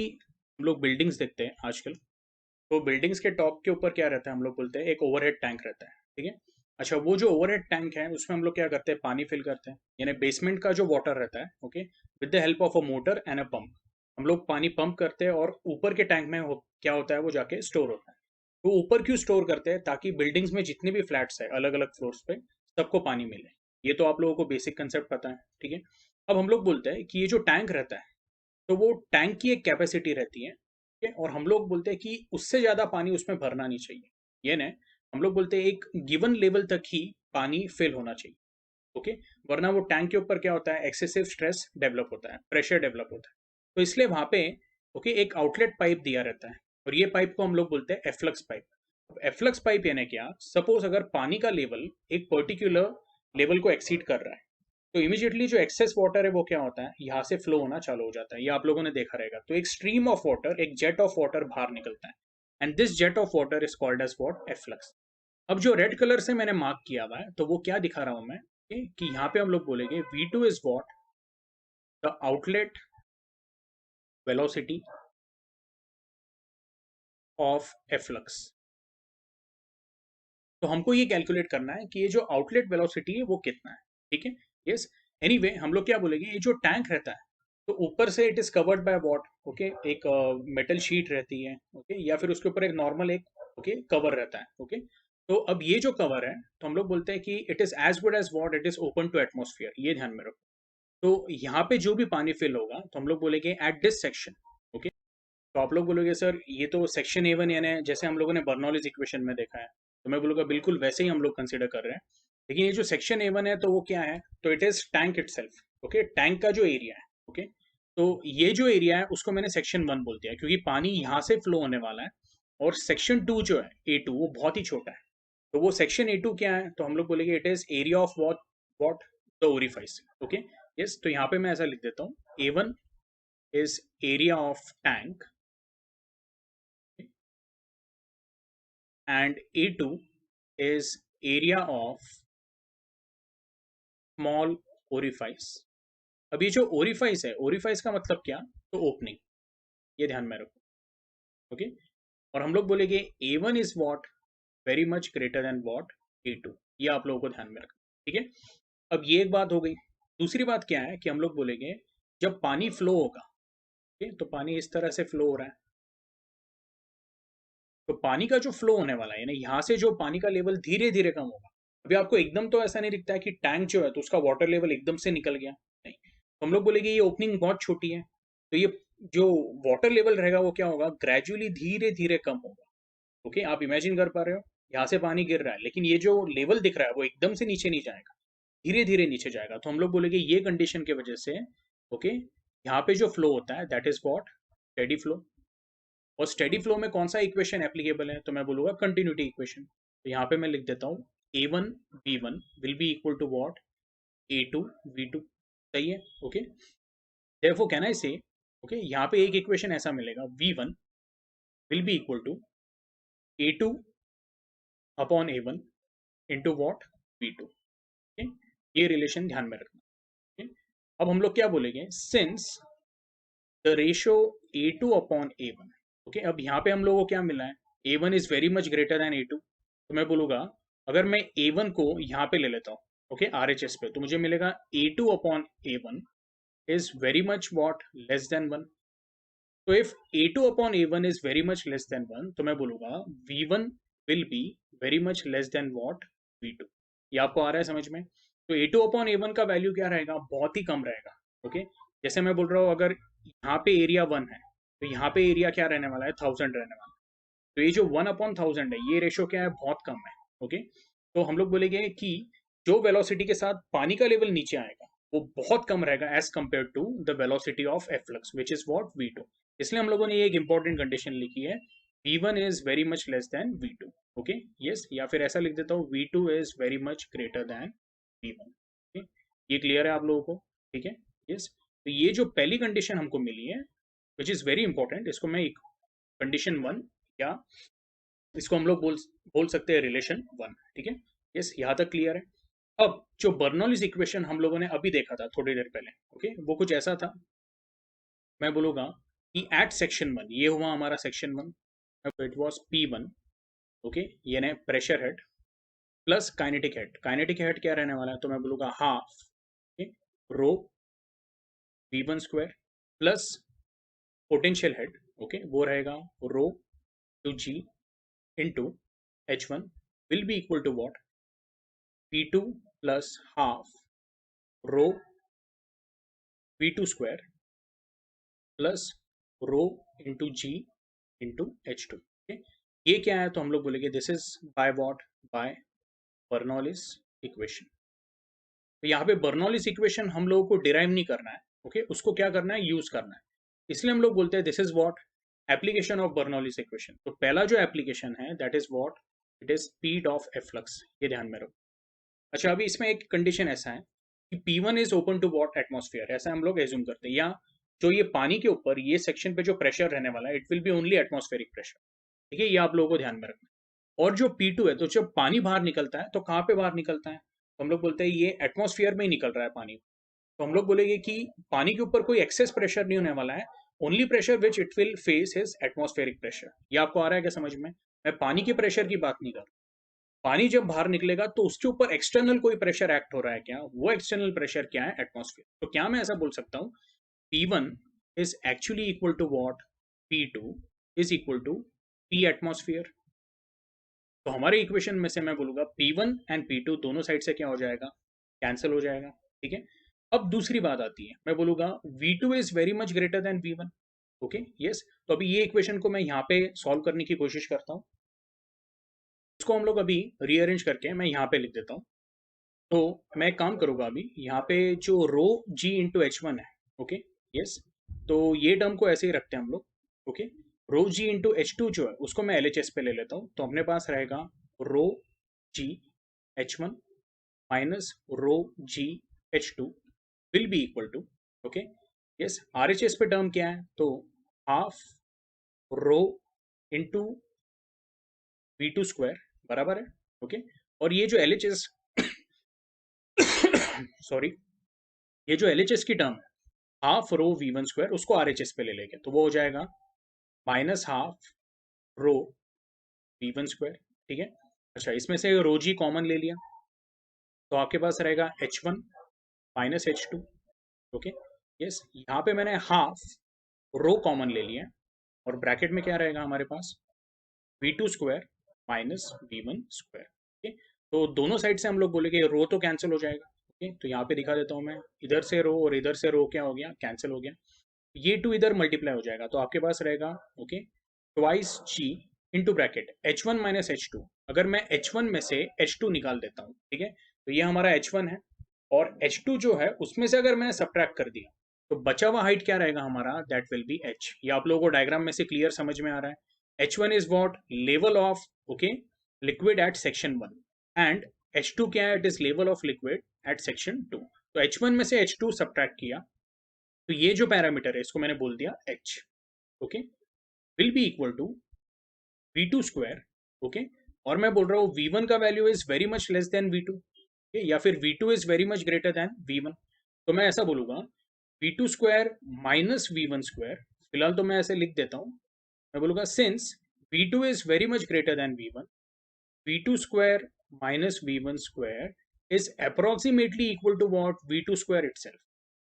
हम लोग बिल्डिंग्स देखते हैं आजकल, तो बिल्डिंग्स के टॉप के ऊपर क्या रहता है, हम लोग बोलते हैं एक ओवरहेड टैंक रहता है, ठीक है। अच्छा, वो जो ओवरहेड टैंक है उसमें हम लोग क्या करते हैं, पानी फिल करते हैं, यानी बेसमेंट का जो वाटर रहता है, okay, with the help of a motor and a pump हम लोग पानी पंप करते हैं और ऊपर के टैंक में क्या होता है, वो जाके स्टोर होता है। तो ऊपर क्यों स्टोर करते हैं? ताकि बिल्डिंग्स में जितने भी फ्लैट्स है अलग अलग फ्लोर्स पे सबको पानी मिले। ये तो आप लोगों को बेसिक कंसेप्ट पता है, ठीक है। अब हम लोग बोलते हैं कि ये जो टैंक रहता है, तो वो टैंक की एक कैपेसिटी रहती है, ठीक है, और हम लोग बोलते हैं कि उससे ज़्यादा पानी उसमें भरना नहीं चाहिए। ये ना, हम लोग बोलते हैं एक गिवन लेवल तक ही पानी फिल होना चाहिए, ओके। वरना वो टैंक के ऊपर क्या होता है, एक्सेसिव स्ट्रेस डेवलप होता है, प्रेशर डेवलप होता है। तो इसलिए वहाँ पे ओके एक आउटलेट पाइप दिया रहता है, और ये पाइप को हम लोग बोलते हैं एफ्लक्स पाइप। अब एफ्लक्स पाइप यानी क्या, सपोज अगर पानी का लेवल एक पर्टिकुलर लेवल को एक्सीड कर रहा है, तो इमीडिएटली जो एक्सेस वाटर है वो क्या होता है, यहाँ से फ्लो होना चालू हो जाता है। ये आप लोगों ने देखा रहेगा। तो एक स्ट्रीम ऑफ वाटर, एक जेट ऑफ वाटर बाहर निकलता है, and this jet of water is called as what, efflux. अब जो रेड कलर से मैंने मार्क किया हुआ है, तो वो क्या दिखा रहा हूं मैं, कि यहाँ पे हम लोग बोलेंगे V2 is what, the outlet velocity of efflux. तो हमको ये कैलकुलेट करना है कि ये जो आउटलेट वेलोसिटी है वो कितना है, ठीक है। यस, एनीवे हम लोग क्या बोलेंगे, ये जो टैंक रहता है, तो ऊपर से it is covered by what, okay, एक मेटल शीट रहती है, ओके, या फिर उसके ऊपर एक नॉर्मल एक ओके कवर रहता है, ओके। तो अब ये जो कवर है, तो हम लोग बोलते हैं कि it is as good as what it is open to atmosphere. ये ध्यान में रखो। तो यहाँ पे जो भी पानी फिल होगा, तो हम लोग बोलेंगे एट दिस सेक्शन, ओके। तो आप लोग बोलोगे सर ये तो सेक्शन A1 यानी जैसे हम लोगों ने बर्नौलीज इक्वेशन में देखा है, तो मैं बोलूँगा बिल्कुल वैसे ही हम लोग कंसिडर कर रहे हैं। लेकिन ये जो सेक्शन A1 है, तो वो क्या है, तो it is tank itself, okay, tank का जो एरिया है, ओके। तो ये जो एरिया है उसको मैंने सेक्शन 1 बोल दिया, क्योंकि पानी यहाँ से फ्लो होने वाला है। और सेक्शन 2 जो है A2, वो बहुत ही छोटा है। तो वो सेक्शन A2 क्या है, तो हम लोग बोलेंगे it is area of what the orifice, okay. Yes, तो यहाँ पे मैं ऐसा लिख देता हूँ, A1 is area of tank and A2 is area of small orifice। अब ये जो ओरिफाइस है, ओरिफाइस का मतलब क्या, तो ओपनिंग। ये ध्यान में रखो, ओके। और हम लोग बोलेंगे A1 is what, very much greater than what, A2। ये आप लोगों को ध्यान में रखना, ठीक है। अब ये एक बात हो गई। दूसरी बात क्या है कि हम लोग बोलेंगे जब पानी फ्लो होगा, ठीक है, तो पानी इस तरह से फ्लो हो रहा है, तो पानी का जो फ्लो होने वाला है, यानी यहाँ से जो पानी का लेवल धीरे धीरे कम होगा। अभी आपको एकदम तो ऐसा नहीं दिखता है कि टैंक जो है तो उसका वाटर लेवल एकदम से निकल गया, नहीं। तो हम लोग बोलेंगे ये ओपनिंग बहुत छोटी है, तो ये जो वाटर लेवल रहेगा वो क्या होगा, ग्रेजुअली धीरे धीरे कम होगा, ओके। आप इमेजिन कर पा रहे हो, यहाँ से पानी गिर रहा है, लेकिन ये जो लेवल दिख रहा है वो एकदम से नीचे नहीं जाएगा, धीरे धीरे नीचे जाएगा। तो हम लोग बोलेंगे ये कंडीशन की वजह से, ओके, यहाँ पे जो फ्लो होता है that is what, steady flow. और स्टेडी फ्लो में कौन सा इक्वेशन एप्लीकेबल है, तो मैं बोलूंगा कंटिन्यूटी इक्वेशन। तो यहाँ पे मैं लिख देता हूँ A1 V1 will be equal to what, A2 V2। सही है, ओके। देयरफॉर कैन आई से, ओके, यहाँ पे एक इक्वेशन ऐसा मिलेगा, V1 will be equal to A2 upon A1 into what, V2, okay. ये रिलेशन ध्यान में रखना, okay? अब हम लोग क्या बोलेंगे, since the ratio A2 upon A1, okay. अब यहाँ पे हम लोगों को क्या मिला है, A1 is very much greater then A2। तो मैं बोलूंगा अगर मैं A1 को यहाँ पे ले लेता हूँ, ओके, RHS पे, तो मुझे मिलेगा A2 upon A1 is very much what, less than 1। तो if A2 upon A1 is very much less then 1, तो मैं बोलूंगा V1 will be very much less then what, V2। ये आपको आ रहा है समझ में? तो A2 अपॉन A1 का वैल्यू क्या रहेगा, बहुत ही कम रहेगा, ओके। जैसे मैं बोल रहा हूँ अगर यहाँ पे एरिया 1 है, तो यहाँ पे एरिया क्या रहने वाला है, 1000 रहने वाला है। तो ये जो 1/1000 है, ये रेशो क्या है, बहुत कम है, ओके। तो हम लोग बोलेंगे कि जो वेलोसिटी के साथ पानी का लेवल नीचे आएगा वो बहुत कम रहेगा as compare to the velocity of efflux which is what, V2। इसलिए हम लोगों ने ये एक इंपॉर्टेंट कंडीशन लिखी है, V1 is very much less than V2, okay. Yes, या फिर ऐसा लिख देता हूँ, V2 is very much greater than V1, okay. ये क्लियर है आप लोगों को, ठीक है। यस, तो ये जो पहली कंडीशन हमको मिली है विच इज वेरी इंपॉर्टेंट, इसको मैं कंडीशन 1 या इसको हम लोग बोल सकते हैं रिलेशन 1। ठीक है, यस, यहाँ तक क्लियर है। अब जो बर्नौलीज इक्वेशन हम लोगों ने अभी देखा था थोड़ी देर पहले, ओके, वो कुछ ऐसा था। मैं बोलूंगा कि एट सेक्शन 1, ये हुआ हमारा section 1, it was P1, okay, यानी pressure head plus kinetic head. Kinetic head क्या रहने वाला है, तो मैं बोलूंगा half rho V1 square plus potential head, okay, वो रहेगा rho two G into H1 will be equal to what, P2 plus half rho V2 square plus rho into ji into H2। ये क्या है, तो हम लोग बोलेंगे this is by what, by Bernoulli's equation. तो यहाँ पे बर्नौलीज इक्वेशन हम लोगों को डिराइव नहीं करना है, ओके, उसको क्या करना है, यूज करना है। इसलिए हम लोग बोलते हैं this is what, application of Bernoulli's equation. तो पहला जो एप्लीकेशन है that is what, it is speed of efflux, ये ध्यान में रखो। अच्छा, अभी इसमें एक कंडीशन ऐसा है कि P1 is open to what, atmosphere, ऐसा हम लोग एज्यूम करते हैं, या जो ये पानी के ऊपर ये सेक्शन पे जो प्रेशर रहने वाला है it will B only atmospheric pressure. ठीक है, ये आप लोगों को ध्यान में रखना है। और जो P2 है, तो जब पानी बाहर निकलता है तो कहाँ पे बाहर निकलता है, तो हम लोग बोलते हैं ये एटमॉस्फेयर में ही निकल रहा है पानी। तो हम लोग बोलेंगे कि पानी के ऊपर कोई एक्सेस प्रेशर नहीं होने वाला है, only pressure which it will face is atmospheric pressure. ये आपको आ रहा है क्या समझ में? मैं पानी के प्रेशर की बात नहीं कर रहा। पानी जब बाहर निकलेगा तो उसके ऊपर एक्सटर्नल कोई प्रेशर एक्ट हो रहा है क्या, वो एक्सटर्नल प्रेशर क्या है, एटमॉस्फेयर। तो क्या मैं ऐसा बोल सकता हूँ P1 is actually equal to what, P2 is equal to P atmosphere. तो हमारे इक्वेशन में से मैं बोलूंगा P1 एंड P2 दोनों साइड से क्या हो जाएगा, कैंसिल हो जाएगा। ठीक है, अब दूसरी बात आती है, मैं बोलूंगा V2 is very much greater than V1। Okay, yes, तो अभी ये इक्वेशन को मैं यहाँ पे सॉल्व करने की कोशिश करता हूँ। इसको हम लोग अभी रीअरेंज करके मैं यहाँ पे लिख देता हूँ। तो मैं एक काम करूंगा, अभी यहाँ पे जो रो जी इंटू H1 है, ओके, यस, तो ये टर्म को ऐसे ही रखते हैं हम लोग। ओके, रो जी इंटू H2 जो है उसको मैं LHS पे ले लेता हूँ, तो अपने पास रहेगा rho G H1 minus rho G H2 will be equal to, okay, yes, RHS पे टर्म क्या है, तो half rho into V2 square बराबर है। ओके, और ये जो LHS सॉरी, ये जो LHS की टर्म है हाफ रो V1 स्क्वायर, उसको RHS पे ले लेंगे, तो वो हो जाएगा minus half rho V1 square. ठीक है, अच्छा, इसमें से रो जी कॉमन ले लिया, तो आपके पास रहेगा H1 minus H2। Okay, yes, यहाँ पे मैंने हाफ रो कॉमन ले लिया, और ब्रैकेट में क्या रहेगा हमारे पास, V2 square minus V1 square. Okay, तो दोनों साइड से हम लोग बोलेंगे रो तो कैंसिल हो जाएगा। ओके, तो यहाँ पे दिखा देता हूँ मैं, इधर से रो और इधर से रो क्या हो गया, कैंसिल हो गया। ये टू इधर मल्टीप्लाई हो जाएगा, तो आपके पास रहेगा, okay, twice G into bracket H1 minus H2। अगर मैं H1 में से H2 निकाल देता हूँ, ठीक है, तो ये हमारा H1 है, और H2 जो है उसमें से अगर मैंने सब्ट्रैक्ट कर दिया तो बचा हुआ हाइट क्या रहेगा हमारा, दैट विल बी H। ये आप लोगों को डायग्राम में से क्लियर समझ में आ रहा है। H1 is what, level of, okay, liquid at section 1, and H2 क्या है, it is level of liquid at section 2। तो H1 में से H2 सब्ट्रैक्ट किया, तो ये जो पैरामीटर है इसको मैंने बोल दिया H। Okay, will be equal to V2 square. Okay, और मैं बोल रहा हूँ V1 का value is very much less than V2, या फिर V2 is very much greater than V1। तो मैं ऐसा बोलूंगा V2 square minus V1 square, फिलहाल तो मैं ऐसे लिख देता हूँ, मैं बोलूंगा since V2 is very much greater than V1, V2 square minus V1 square is approximately equal to what, V2 square itself.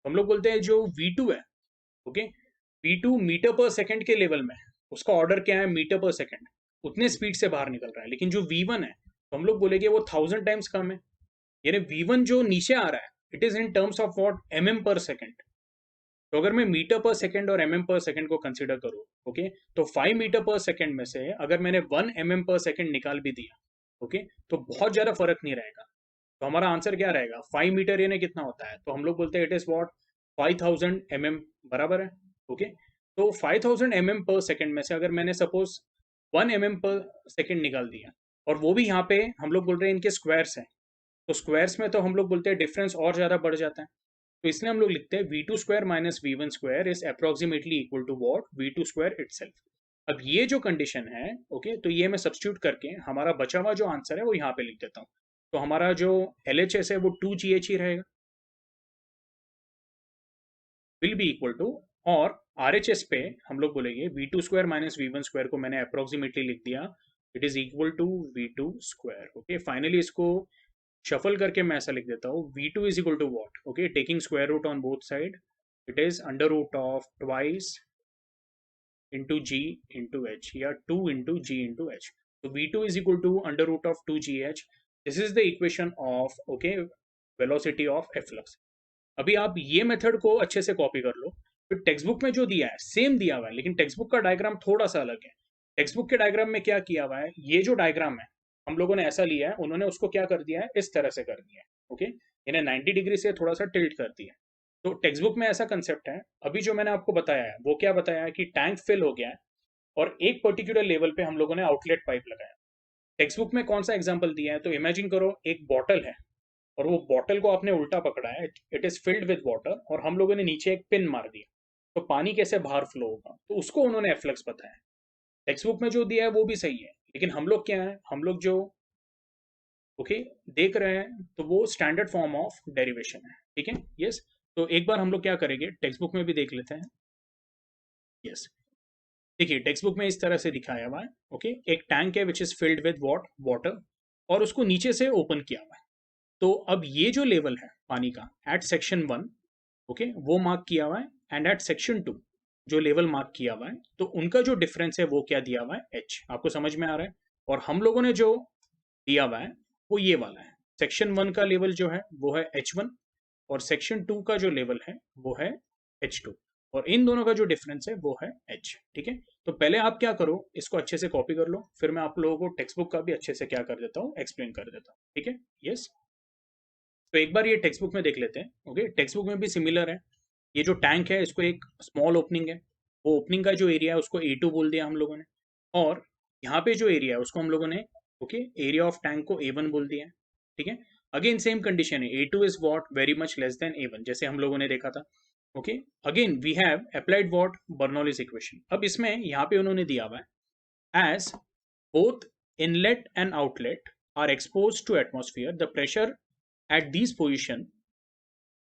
हम लोग बोलते हैं जो V2 है, ओके, V2 मीटर पर सेकंड के लेवल में है, उसका ऑर्डर क्या है, मीटर पर सेकंड, उतने स्पीड से बाहर निकल रहा है। लेकिन जो V1 है तो हम लोग बोलेंगे वो 1000 टाइम्स कम है, यानी V1 जो नीचे आ रहा है it is in terms of what, mm पर सेकंड। तो अगर मैं मीटर पर सेकंड और mm पर सेकंड को कंसीडर करूँ, ओके, तो 5 मीटर पर सेकंड में से अगर मैंने 1 mm पर सेकंड निकाल भी दिया, ओके, तो बहुत ज्यादा फर्क नहीं रहेगा। तो हमारा आंसर क्या रहेगा, 5 मीटर यानी कितना होता है, तो हम लोग बोलते हैं इट इज व्हाट, 5000 mm बराबर है। ओके, तो 5000 mm पर सेकंड में से अगर मैंने सपोज 1 mm पर सेकंड निकाल दिया, और वो भी यहाँ पे हम लोग बोल रहे हैं इनके स्क्वायर्स हैं, तो स्क्वायर्स में तो हम लोग बोलते हैं डिफरेंस और ज्यादा बढ़ जाता है। तो इसलिए हम लोग लिखते हैं V2 square minus V1 square is approximately equal to what, V2 square itself. अब ये जो कंडीशन है, ओके, तो ये मैं सब्स्टिट्यूट करके हमारा बचा हुआ जो आंसर है वो यहाँ पे लिख देता हूँ। तो हमारा जो LHS है वो 2GH ही रहेगा, विल बी इक्वल टू, और RHS पे हम लोग बोलेंगे V2 square minus V1 square को मैंने अप्रोक्सीमेटली लिख दिया, it is equal to V2 square. Okay, finally इसको शफल करके मैं ऐसा लिख देता हूँ, V2 is equal to what, okay, taking square root on both side, it is under root of twice into ji into h, या 2 इंटू जी इंटू एच। तो V2 is equal to under root of 2GH। This is the equation of, okay, velocity of efflux. अभी आप ये मेथड को अच्छे से कॉपी कर लो। फिर टेक्स्ट बुक में जो दिया है सेम दिया हुआ है, लेकिन टेक्स्ट बुक का डायग्राम थोड़ा सा अलग है। टेक्स्ट बुक के डायग्राम में क्या किया हुआ है, ये जो डायग्राम है हम लोगों ने ऐसा लिया है, उन्होंने उसको क्या कर दिया है, इस तरह से कर दिया है। ओके, इन्हें 90 डिग्री से थोड़ा सा टिल्ट कर दिया है। तो टेक्स्ट बुक में ऐसा कंसेप्ट है। अभी जो मैंने आपको बताया है वो क्या बताया है कि टैंक फिल हो गया है और एक पर्टिकुलर लेवल पे हम लोगों ने आउटलेट पाइप लगाया। टेक्स्ट बुक में कौन सा एग्जाम्पल दिया है, तो इमेजिन करो एक बॉटल है और वो बॉटल को आपने उल्टा पकड़ा है, it is filled with water, और हम लोगों ने नीचे एक पिन मार दिया, तो पानी कैसे बाहर फ्लो होगा, तो उसको उन्होंने एफ्लक्स बताया। टेक्स्ट बुक में जो दिया है वो भी सही है, लेकिन हम लोग क्या है, हम लोग जो ओके देख रहे हैं तो वो स्टैंडर्ड फॉर्म ऑफ डेरिवेशन है। ठीक है, यस। तो एक बार हम लोग क्या करेंगे, टेक्स्ट बुक में भी देख लेते हैं। यस, देखिए टेक्स्ट बुक में इस तरह से दिखाया हुआ है। ओके, एक टैंक है which is filled with water, और उसको नीचे से ओपन किया हुआ है। तो अब ये जो लेवल है पानी का एट सेक्शन 1, ओके, वो मार्क किया हुआ है, एंड एट सेक्शन 2 जो लेवल मार्क किया हुआ है, तो उनका जो डिफरेंस है वो क्या दिया हुआ है, एच। आपको समझ में आ रहा है? और हम लोगों ने जो दिया हुआ है वो ये वाला है। सेक्शन 1 का लेवल जो है वो है H1, और सेक्शन 2 का जो लेवल है वो है H2, और इन दोनों का जो डिफरेंस है वो है H। ठीक है, तो पहले आप क्या करो, इसको अच्छे से कॉपी कर लो, फिर मैं आप लोगों को टेक्स्ट बुक का भी अच्छे से क्या कर देता हूँ, एक्सप्लेन कर देता हूँ। ठीक है, यस। तो एक बार ये टेक्स्ट बुक में देख लेते हैं। ओके, टेक्स्ट बुक में भी सिमिलर है। ये जो टैंक है इसको एक स्मॉल ओपनिंग है, वो ओपनिंग का जो एरिया है उसको A2 बोल दिया हम लोगों ने, और यहाँ पे जो एरिया है उसको हम लोगों ने, ओके, एरिया ऑफ टैंक को A1 बोल दिया है। ठीक है, अगेन सेम कंडीशन है, A2 is what very much less than A1, जैसे हम लोगों ने देखा था। Okay, again we have applied what, Bernoulli's equation. अब इसमें यहाँ पे उन्होंने दिया हुआ है, as both inlet and outlet are exposed to atmosphere, the pressure at these position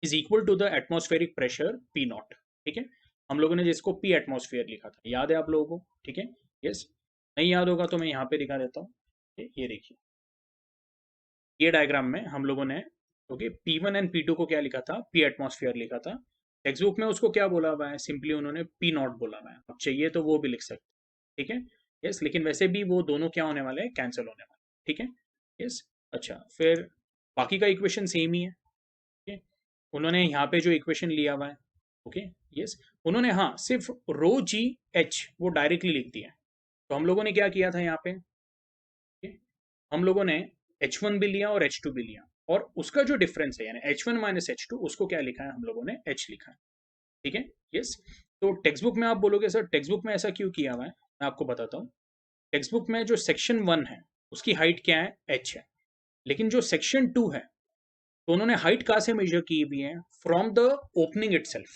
is equal to the atmospheric pressure P not. ठीक है, हम लोगों ने जिसको P एटमॉस्फेयर लिखा था, याद है आप लोगों को? ठीक है, यस। नहीं याद होगा तो मैं यहाँ पे दिखा देता हूँ। ये देखिए, ये डायग्राम में हम लोगों ने, ओके, P1 एंड P2 को क्या लिखा था, P एटमॉस्फेयर लिखा था। टेक्स्ट बुक में उसको क्या बोला हुआ है, सिंपली उन्होंने P नॉट बोला हुआ है। अब चाहिए तो वो भी लिख सकते। ठीक है, यस, लेकिन वैसे भी वो दोनों क्या होने वाले हैं, कैंसिल होने वाले। ठीक है, यस। अच्छा, फिर बाकी का इक्वेशन सेम ही है। ठीक है, उन्होंने यहाँ पे जो इक्वेशन लिया हुआ है, ओके, यस, उन्होंने हाँ सिर्फ रो जी एच वो डायरेक्टली लिख दिया है। तो हम लोगों ने क्या किया था यहाँ पे, okay? हम लोगों ने H1 भी लिया और H2 भी लिया, और उसका जो डिफरेंस है यानी H1 माइनस H2, उसको क्या लिखा है, हम लोगों ने H लिखा है। ठीक है, यस। तो टेक्स्ट बुक में आप बोलोगे सर टेक्स्ट बुक में ऐसा क्यों किया हुआ है, मैं आपको बताता हूँ। टेक्स्ट बुक में जो सेक्शन 1 है उसकी हाइट क्या है, H है, लेकिन जो सेक्शन 2 है तो उन्होंने हाइट कहाँ से मेजर की हुई है, from the opening itself.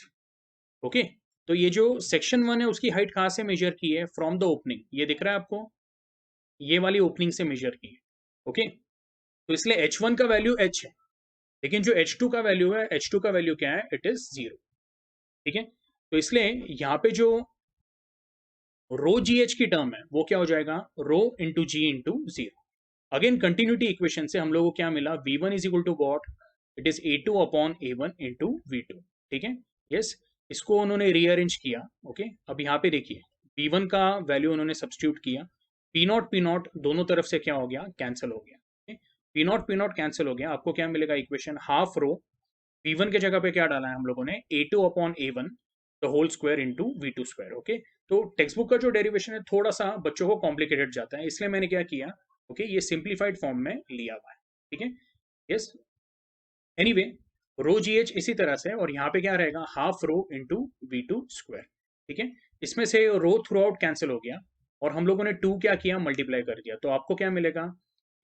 Okay, तो ये जो सेक्शन 1 है उसकी हाइट कहाँ से मेजर की है, फ्रॉम द ओपनिंग, ये दिख रहा है आपको, ये वाली ओपनिंग से मेजर की है। ओके, तो इसलिए H1 का वैल्यू H है, लेकिन जो H2 का वैल्यू है, H2 का वैल्यू क्या है, इट इज 0। ठीक है, तो इसलिए यहाँ पे जो रो जी एच की टर्म है वो क्या हो जाएगा, रो इंटू जी इंटू 0। अगेन कंटिन्यूटी इक्वेशन से हम लोग को क्या मिला, V1 is equal to what, it is A2 upon A1 into V2। ठीक है, यस, इसको उन्होंने रीअरेंज किया। ओके, अब यहाँ पे देखिए V1 का वैल्यू उन्होंने सब्स्टिट्यूट किया, P नॉट दोनों तरफ से क्या हो गया, कैंसिल हो गया। P नॉट कैंसिल हो गया, आपको क्या मिलेगा इक्वेशन, हाफ रो V1 के जगह पे क्या डाला है हम लोगों ने, A2 upon A1 the whole square into V2 square. Okay, तो टेक्स्ट बुक का जो डेरिवेशन है थोड़ा सा बच्चों को कॉम्प्लिकेटेड जाता है, इसलिए मैंने क्या किया, ओके, ये सिंप्लीफाइड फॉर्म में लिया हुआ है। ठीक है, यस। एनीवे, रो जी एच इसी तरह से, और यहाँ पे क्या रहेगा, half rho into V2 square. ठीक है, इसमें से रो थ्रू आउट कैंसिल हो गया, और हम लोगों ने 2 क्या किया, मल्टीप्लाई कर दिया, तो आपको क्या मिलेगा,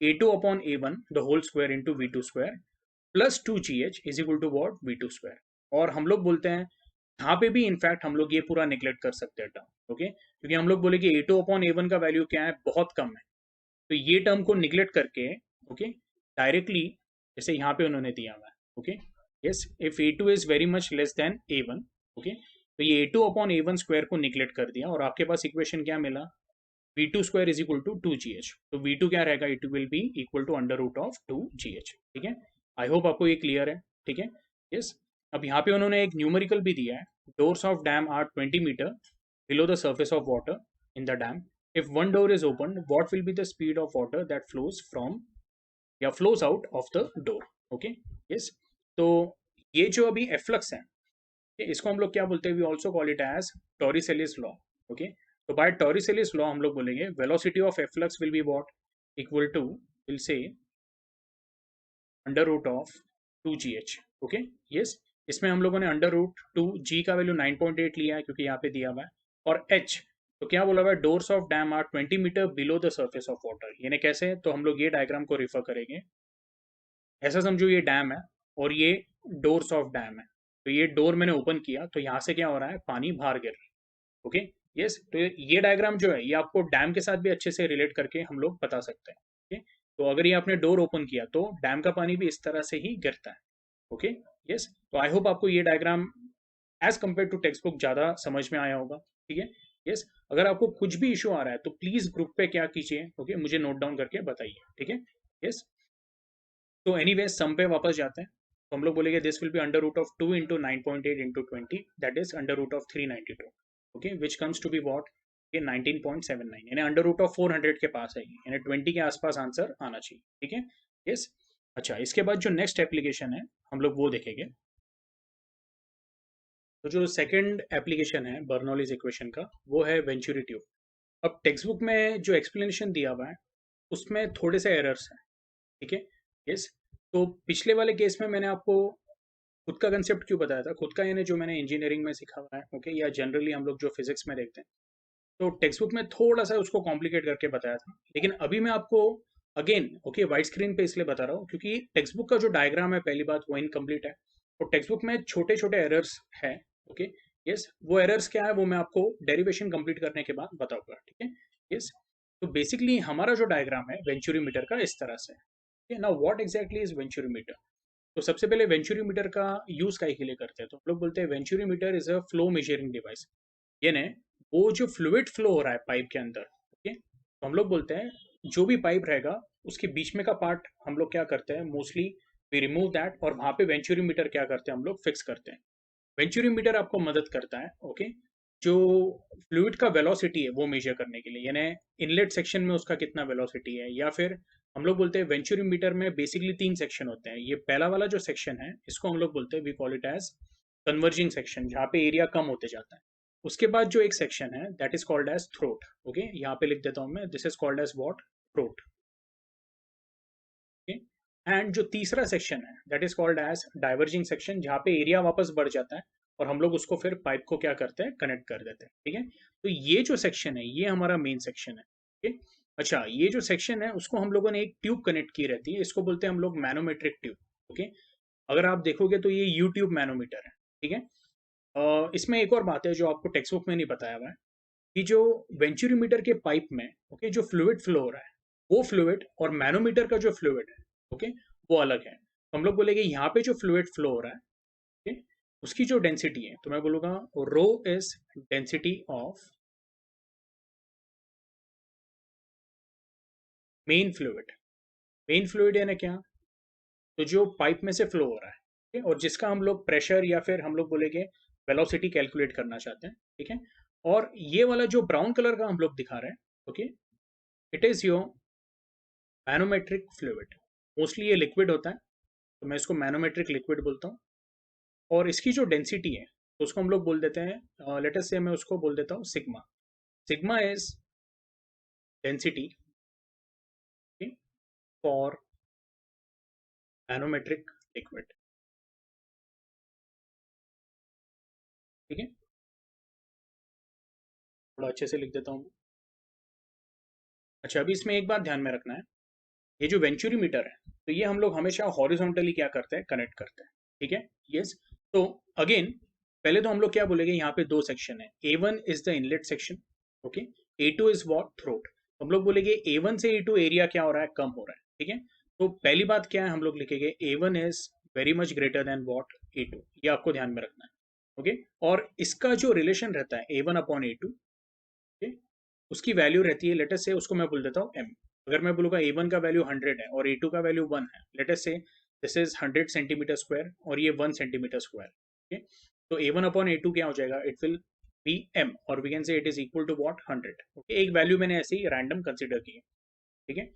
A2 upon A1 the whole square into V2 square plus 2GH is equal to what, V2 square. और हम लोग बोलते हैं यहाँ पे भी इनफैक्ट हम लोग ये पूरा निगलेक्ट कर सकते हैं टर्म, ओके, क्योंकि हम लोग बोले कि A2 अपॉन A1 का वैल्यू क्या है, बहुत कम है, तो ये टर्म को निगलेक्ट करके, ओके, डायरेक्टली जैसे यहाँ पे उन्होंने दिया हुआ है, okay, yes, if A2 is very much less than A1, okay, तो ये A2 अपॉन A1 स्क्वायर को निगलेक्ट कर दिया और आपके पास इक्वेशन क्या मिला, V2 square is equal to 2GH, तो V2 क्या रहेगा, it will be equal to under root of 2GH, ठीक है। आई होप आपको ये क्लियर है, ठीक है, यस। अब यहाँ पे उन्होंने एक न्यूमेरिकल भी दिया है, doors of dam are 20 metre below the surface of water in the dam. If one door is opened, what will be the speed of water that flows from या flows out of the door? Okay, yes. तो ये जो अभी एफ्लक्स है, इसको हम लोग क्या बोलते हैं, we also call it as Torricelli's law, okay. तो बाय टॉरिसेलिस लॉ हम लोग बोलेंगे velocity of efflux will be what, equal to, will say under root of 2GH, okay, yes. इसमें हम लोगों ने अंडर रूट 2G का वैल्यू 9.8 लिया है क्योंकि यहाँ पे दिया हुआ है, और H तो क्या बोला हुआ है, doors of dam are 20 metre below the surface of water, यानी कैसे, तो हम लोग ये डायग्राम को रिफर करेंगे, ऐसा समझो ये डैम है और ये डोर्स ऑफ डैम है, तो ये डोर मैंने ओपन किया तो यहाँ से क्या हो रहा है, पानी बाहर गिर रहा है, ओके, यस। तो ये डायग्राम जो है ये आपको डैम के साथ भी अच्छे से रिलेट करके हम लोग बता सकते हैं, ओके। तो अगर ये आपने डोर ओपन किया तो डैम का पानी भी इस तरह से ही गिरता है, ओके, यस। तो आई होप आपको ये diagram as compare to text book ज़्यादा समझ में आया होगा, ठीक है, यस। अगर आपको कुछ भी इशू आ रहा है तो प्लीज़ ग्रुप पे क्या कीजिए, ओके, मुझे नोट डाउन करके बताइए, ठीक है, यस। तो एनीवेज सम पे वापस जाते हैं, तो हम लोग बोलेंगे this will be under root of 2 into 9.8 into 20, that is under root of 392, okay, which comes to be what, ये 19.79, यानी अंडर रूट ऑफ 400 के पास है, यानी 20 के आसपास आंसर आना चाहिए, ठीक है, यस। अच्छा, इसके बाद जो नेक्स्ट एप्लीकेशन है हम लोग वो देखेंगे। तो जो सेकंड एप्लीकेशन है बर्नौलीज इक्वेशन का वो है वेंचुरी ट्यूब। अब टेक्स्ट बुक में जो एक्सप्लेनेशन दिया हुआ है उसमें थोड़े से एरर्स हैं, ठीक है, यस। तो पिछले वाले केस में मैंने आपको खुद का कंसेप्ट क्यों बताया था, खुद का यानी जो मैंने इंजीनियरिंग में सीखा हुआ है, ओके, या जनरली हम लोग जो फिजिक्स में देखते हैं, तो टेक्स्ट बुक में थोड़ा सा उसको कॉम्प्लिकेट करके बताया था, लेकिन अभी मैं आपको अगेन, ओके, वाइट स्क्रीन पे इसलिए बता रहा हूँ क्योंकि टेक्स्ट बुक का जो डायग्राम है, पहली बात वो इनकम्प्लीट है, और टेक्स्ट बुक में छोटे छोटे एरर्स है, ओके, यस। वो एरर्स क्या है वो मैं आपको डेरिवेशन कंप्लीट करने के बाद बताऊंगा, ठीक है, यस। तो बेसिकली हमारा जो डायग्राम है वेंचुरी मीटर का इस तरह से है, now what exactly is venturi meter. तो सबसे पहले वेंचुरी मीटर का यूज काहे के लिए करते हैं, तो हम लोग बोलते हैं venturi meter is a flow measuring device, यानी वो जो फ्लूइड फ्लो हो रहा है पाइप के अंदर, ओके, तो हम लोग बोलते हैं जो भी पाइप रहेगा उसके बीच में का पार्ट हम लोग क्या करते हैं, मोस्टली वी रिमूव दैट, और वहां पे वेंचुरी मीटर क्या करते हैं, हम लोग फिक्स करते हैं। वेंचुरी मीटर आपको मदद करता है, ओके, जो फ्लूइड का वेलोसिटी है वो मेजर करने के लिए, यानी इनलेट सेक्शन में उसका कितना वेलोसिटी है, या फिर हम लोग बोलते हैं वेंचुरी मीटर में बेसिकली 3 सेक्शन होते हैं। ये पहला वाला जो सेक्शन है इसको हम लोग बोलते हैं, we call it as converging section, जहाँ पे एरिया कम होते जाता है। उसके बाद जो एक सेक्शन है that is called as throat, okay, यहाँ पे लिख देता हूँ मैं, this is called as what, throat, okay. And जो तीसरा सेक्शन है that is called as diverging section, जहाँ पे एरिया वापस बढ़ जाता है और हम लोग उसको फिर पाइप को क्या करते हैं, कनेक्ट कर देते हैं, ठीक है। तो ये जो सेक्शन है ये हमारा मेन सेक्शन है, ठीक है। अच्छा, ये जो सेक्शन है उसको हम लोगों ने एक ट्यूब कनेक्ट की रहती है, इसको बोलते हैं हम लोग मैनोमेट्रिक ट्यूब, ओके। अगर आप देखोगे तो ये यूट्यूब मैनोमीटर है, ठीक है। इसमें एक और बात है जो आपको टेक्स्ट बुक में नहीं बताया हुआ है, कि जो वेंचुरीमीटर के पाइप में, ओके, जो फ्लूइड फ्लो हो रहा है वो फ्लूइड और मैनोमीटर का जो फ्लूइड है, ओके, वो अलग है। तो हम लोग बोलेंगे यहाँ पे जो फ्लूइड फ्लो हो रहा है, ओके, उसकी जो डेंसिटी है तो मैं बोलूंगा rho is density of main fluid. Main fluid यानी क्या, तो जो पाइप में से फ्लो हो रहा है, ठीक है, और जिसका हम लोग प्रेशर या फिर हम लोग बोलेंगे वेलोसिटी कैलकुलेट करना चाहते हैं, ठीक है। और ये वाला जो ब्राउन कलर का हम लोग दिखा रहे हैं, okay, it is your manometric fluid. Mostly ये लिक्विड होता है तो मैं इसको मैनोमेट्रिक लिक्विड बोलता हूँ, और इसकी जो डेंसिटी है तो उसको हम लोग बोल देते हैं, लेट अस से मैं उसको बोल देता हूँ sigma. Sigma is density for manometric liquid, ठीक है, थोड़ा अच्छे से लिख देता हूँ। अच्छा, अभी इसमें एक बात ध्यान में रखना है, ये जो वेंचुरी मीटर है तो ये हम लोग हमेशा हॉरिजॉन्टली क्या करते हैं, कनेक्ट करते हैं, ठीक है, यस। तो अगेन पहले तो हम लोग क्या बोलेंगे, यहाँ पे दो सेक्शन है, A1 is the inlet section, okay, A2 is what, throat. हम लोग बोलेंगे A1 से A2 एरिया क्या हो रहा है, कम हो रहा है, ठीक है। तो पहली बात क्या है, हम लोग लिखेंगे A1 is very much greater than what, A2, ये आपको ध्यान में रखना है, ओके। और इसका जो रिलेशन रहता है A1 अपॉन A2, ओके, उसकी वैल्यू रहती है, लेट अस से उसको मैं बोल देता हूँ m। अगर मैं बोलूँगा A1 का वैल्यू 100 है और A2 का वैल्यू 1 है, लेट अस से दिस इज 100 सेंटीमीटर स्क्वायर और ये 1 सेंटीमीटर स्क्वायर, ओके। तो A1 अपॉन A2 क्या हो जाएगा, इट विल बी m, और we can say it is equal to what, 100, okay. एक वैल्यू मैंने ऐसे ही रैंडम कंसिडर की है, ठीक है।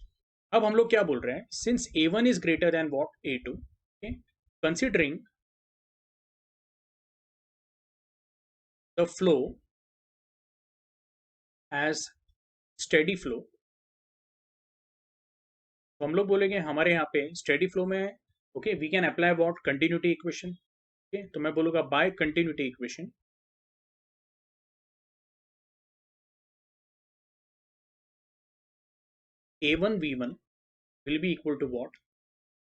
अब हम लोग क्या बोल रहे हैं, since A1 is greater than what, A2, okay, considering the flow as steady flow, तो हम लोग बोलेंगे हमारे यहाँ पे स्टेडी फ्लो में, okay, we can apply what, continuity equation, okay. तो मैं बोलूँगा by continuity equation A1 V1 will be equal to what,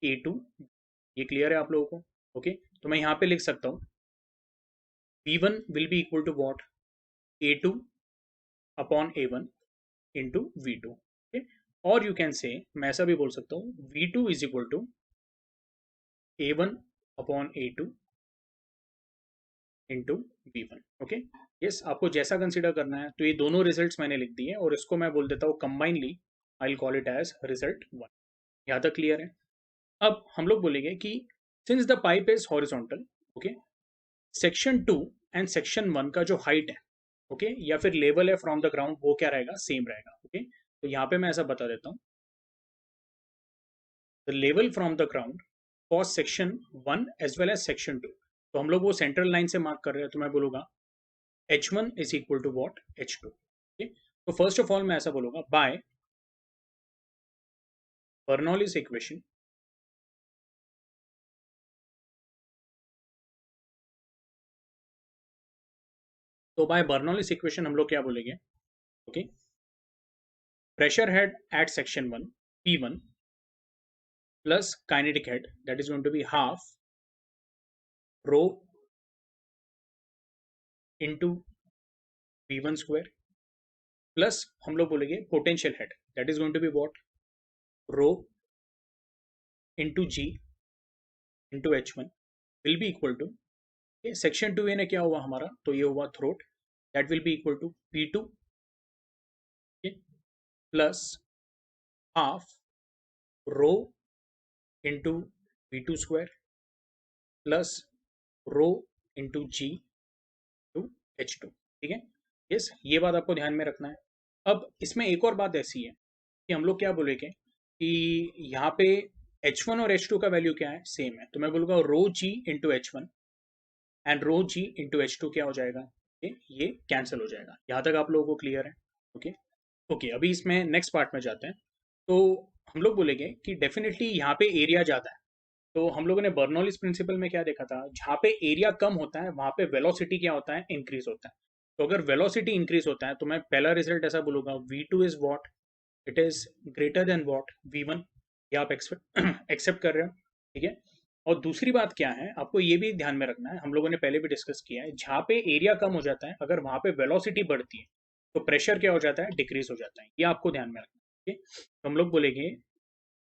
A2, ये क्लियर है आप लोगों को, ओके। तो मैं यहाँ पे लिख सकता हूँ V1 will be equal to what, A2 upon A1 into V2, okay. और यू कैन से, मैं ऐसा भी बोल सकता हूँ V2 is equal to A1 upon A2 into V1, okay. Yes, आपको जैसा कंसिडर करना है, तो ये दोनों रिजल्ट्स मैंने लिख दिए और इसको मैं बोल देता हूँ combinedly, I will call it as result 1। यहाँ तक क्लियर है। अब हम लोग बोलेंगे कि since the pipe is horizontal, okay, section 2 and section 1 का जो हाइट है, ओके, या फिर लेवल है फ्रॉम द ग्राउंड, वो क्या रहेगा, सेम रहेगा, ओके। तो यहाँ पे मैं ऐसा बता देता हूँ, the level from the ground for section 1 as well as section 2। तो हम लोग वो सेंट्रल लाइन से मार्क कर रहे हैं, तो मैं बोलूँगा H1 is equal to what, H2, okay। तो फर्स्ट ऑफ ऑल मैं ऐसा बोलूँगा बाय बर्नौलीज इक्वेशन, तो बाय बर्नौलीज इक्वेशन हम लोग क्या बोलेंगे, okay, pressure head at section 1 P1 plus kinetic head that is going to be half rho into V1 square, plus हम लोग बोलेंगे potential head that is going to be what, rho into G into H1 will be equal to, section 2A ने क्या हुआ हमारा, तो ये हुआ throat, that will be equal to P2 plus half rho into V2 square plus rho into G to H2, ठीक है। यस, ये बात आपको ध्यान में रखना है। अब इसमें एक और बात ऐसी है कि हम लोग क्या बोलेंगे कि यहाँ पे H1 और H2 का वैल्यू क्या है, सेम है, तो मैं बोलूँगा rho G into H1 and rho G into H2 क्या हो जाएगा, ये कैंसिल हो जाएगा। यहाँ तक आप लोगों को क्लियर है, ओके। ओके, अभी इसमें नेक्स्ट पार्ट में जाते हैं। तो हम लोग बोलेंगे कि डेफिनेटली यहाँ पे एरिया ज़्यादा है, तो हम लोगों ने बर्नौलीज प्रिंसिपल में क्या देखा था, जहाँ पे एरिया कम होता है वहाँ पे वेलोसिटी क्या होता है, इंक्रीज होता है। तो अगर वेलोसिटी इंक्रीज होता है तो मैं पहला रिजल्ट ऐसा बोलूँगा V2 is what, it is greater then what, V1, ये आप एक्सेप्ट कर रहे हो, ठीक है। और दूसरी बात क्या है, आपको ये भी ध्यान में रखना है, हम लोगों ने पहले भी डिस्कस किया है, जहाँ पे एरिया कम हो जाता है अगर वहाँ पे वेलोसिटी बढ़ती है तो प्रेशर क्या हो जाता है, डिक्रीज हो जाता है, ये आपको ध्यान में रखना है, ठीक है। तो हम लोग बोलेंगे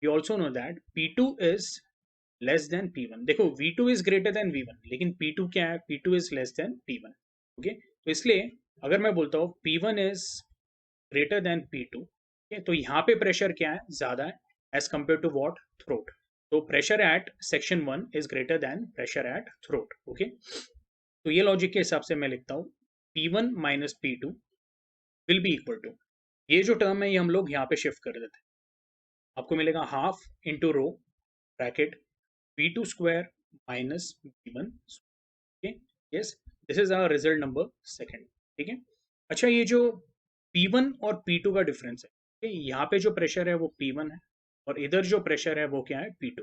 we also know that P2 is less than P1। देखो V2 is greater than V1, लेकिन P2 क्या है, P2 is less than P1, okay. तो इसलिए अगर मैं बोलता हूँ P1 is greater then P2, तो यहाँ पे प्रेशर क्या है, ज्यादा है as compare to what, throat. तो pressure at section 1 is greater than pressure at throat, okay. तो ये लॉजिक के हिसाब से मैं लिखता हूँ P1 minus P2 will be equal to, ये जो टर्म है ये हम लोग यहाँ पे शिफ्ट कर देते हैं, आपको मिलेगा half into rho bracket V2 square minus V1, okay. Yes, this is our result number second, ठीक है। अच्छा, ये जो P1 और P2 का डिफरेंस है, यहाँ पे जो प्रेशर है वो P1 है और इधर जो प्रेशर है वो क्या है, P2।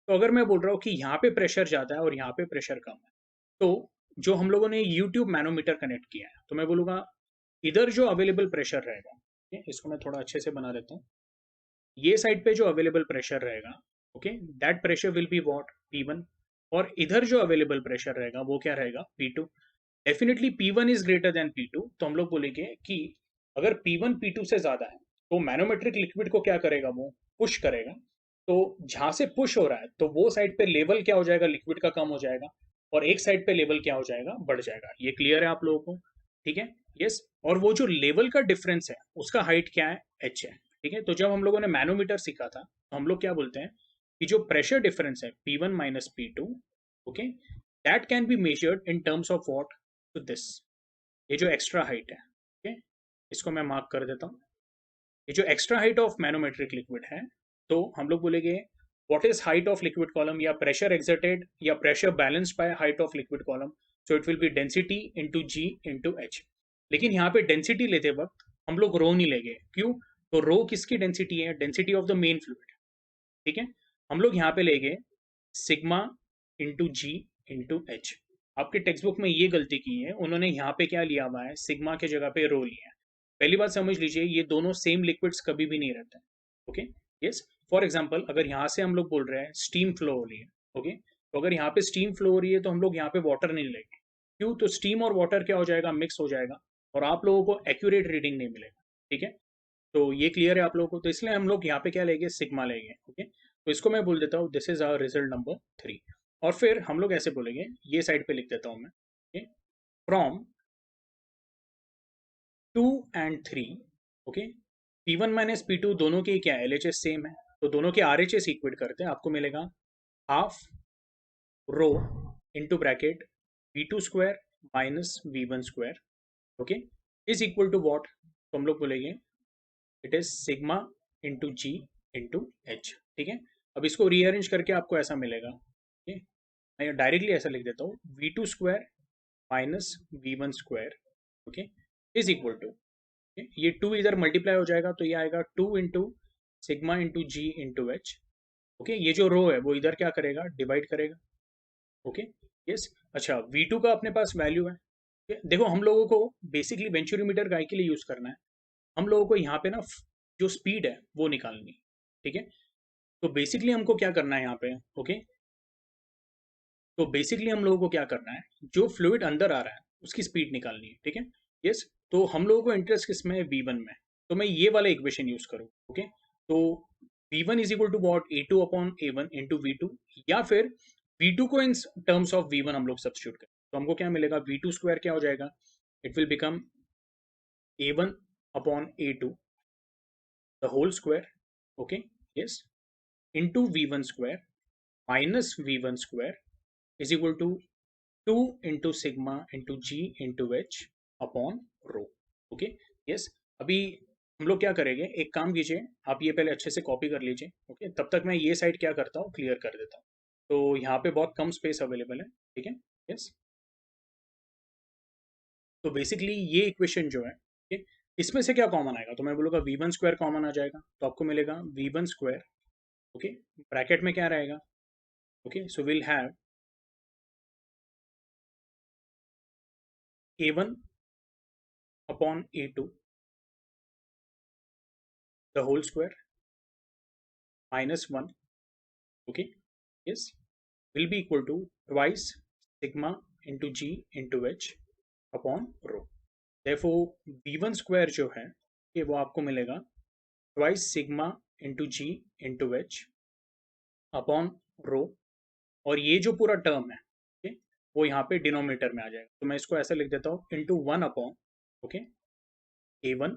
तो अगर मैं बोल रहा हूँ कि यहाँ पे प्रेशर ज़्यादा है और यहाँ पे प्रेशर कम है, तो जो हम लोगों ने यूट्यूब मैनोमीटर कनेक्ट किया है, तो मैं बोलूँगा इधर जो अवेलेबल प्रेशर रहेगा, इसको मैं थोड़ा अच्छे से बना देता हूँ, ये साइड पे जो अवेलेबल प्रेशर रहेगा, okay, that pressure will be what, P1, और इधर जो अवेलेबल प्रेशर रहेगा वो क्या रहेगा, P2। Definitely P1 is greater then P2, तो हम लोग बोलेंगे कि अगर P1 P2 से ज्यादा है तो मैनोमेट्रिक लिक्विड को क्या करेगा, वो पुश करेगा। तो जहां से पुश हो रहा है तो वो साइड पे लेवल क्या हो जाएगा, लिक्विड का कम हो जाएगा, और एक साइड पे लेवल क्या हो जाएगा, बढ़ जाएगा। ये क्लियर है आप लोगों को? ठीक है, यस। और वो जो लेवल का डिफरेंस है उसका हाइट क्या है, h है। ठीक है, तो जब हम लोगों ने मैनोमीटर सीखा था तो हम लोग क्या बोलते हैं कि जो प्रेशर डिफरेंस है P1 minus P2, okay, that can be measured in terms of what, to this, ये जो एक्स्ट्रा हाइट है, ओके, इसको मैं मार्क कर देता हूँ। ये जो extra height of manometric liquid है, तो हम लोग बोलेंगे what is height of liquid column, या प्रेशर एक्सर्टेड या pressure balanced by height of liquid column. So it will be density into ji into h. लेकिन यहाँ पे डेंसिटी लेते वक्त हम लोग रो नहीं लेंगे, क्यों? तो रो किसकी डेंसिटी है, density of the main fluid. ठीक है, हम लोग यहाँ पे लेंगे सिग्मा इंटू जी इंटू एच। आपके टेक्स्ट बुक में ये गलती की है, उन्होंने यहाँ पे क्या लिया हुआ है, सिग्मा के जगह पे रो लिया है। पहली बात समझ लीजिए, ये दोनों सेम लिक्विड्स कभी भी नहीं रहते। Okay, yes. फॉर एग्जांपल अगर यहाँ से हम लोग बोल रहे हैं स्टीम फ्लो हो रही है, ओके, तो अगर यहाँ पे स्टीम फ्लो हो रही है तो हम लोग यहाँ पे वाटर नहीं लेंगे, क्यों? तो स्टीम और वाटर क्या हो जाएगा, मिक्स हो जाएगा, और आप लोगों को एक्यूरेट रीडिंग नहीं मिलेगा। ठीक है, तो ये क्लियर है आप लोगों को? तो इसलिए हम लोग यहाँ पे क्या लेंगे, सिग्मा लेंगे। ओके, तो इसको मैं बोल देता हूँ this is our result number 3। और फिर हम लोग ऐसे बोलेंगे, ये साइड पे लिख देता हूँ मैं, from 2 and 3, okay, P1 minus P2 दोनों के क्या है, LHS सेम है, तो दोनों के RHS इक्वेट करते हैं, आपको मिलेगा half rho into bracket V2 square minus V1 square, okay, is equal to what, तो हम लोग बोलेंगे it is sigma into ji into h. ठीक है, अब इसको रीअरेंज करके आपको ऐसा मिलेगा, okay? मैं डायरेक्टली ऐसा लिख देता हूँ, V2 square minus V1 square, okay, is equal to, ये 2 इधर मल्टीप्लाई हो जाएगा तो ये आएगा 2 इंटू सिग्मा इंटू जी इंटू एच। ओके, ये जो रो है वो इधर क्या करेगा, डिवाइड करेगा। Okay, yes. अच्छा, V2 का अपने पास वैल्यू है। देखो हम लोगों को बेसिकली वेंचुरीमीटर काय के लिए यूज करना है, हम लोगों को यहाँ पे ना जो स्पीड है वो निकालनी है। ठीक है, तो बेसिकली हमको क्या करना है यहाँ पे, ओके, तो बेसिकली हम लोगों को क्या करना है, जो फ्लूइड अंदर आ रहा है उसकी स्पीड निकालनी है। ठीक है, यस। तो हम लोगों को इंटरेस्ट किसमें है, V1 में, तो मैं ये वाला इक्वेशन यूज करूँ। ओके, तो V1 is equal to what, A2 upon A1 into V2, या फिर V2 को इन टर्म्स ऑफ V1 हम लोग सब्स्टिट्यूट करें, तो हमको क्या मिलेगा, V2 स्क्वायर क्या हो जाएगा, it will become A1 upon A2 the whole square, okay, yes, into V1 square minus V1 square is equal to 2 into sigma into ji into h upon rho. Okay, yes. अभी हम लोग क्या करेंगे, एक काम कीजिए, आप ये पहले अच्छे से कॉपी कर लीजिए। ओके, तब तक मैं ये साइड क्या करता हूँ, क्लियर कर देता हूँ। तो यहाँ पे बहुत कम स्पेस अवेलेबल है। ठीक है, यस। तो बेसिकली ये इक्वेशन जो है, okay, इसमें से क्या कॉमन आएगा, तो मैं बोलूँगा V1 स्क्वायर कॉमन आ जाएगा, तो आपको मिलेगा V1 स्क्वायर, ओके, ब्रैकेट में क्या रहेगा, okay, so will have A1 upon A2 the whole square minus 1, okay, yes, will be equal to twice sigma into g into h upon rho. Therefore v1 square जो है ये वो आपको मिलेगा twice sigma into g into h upon rho, और ये जो पूरा टर्म है, okay, वो यहाँ पे डिनोमिनेटर में आ जाएगा, तो मैं इसको ऐसा लिख देता हूँ into 1 upon, okay, A1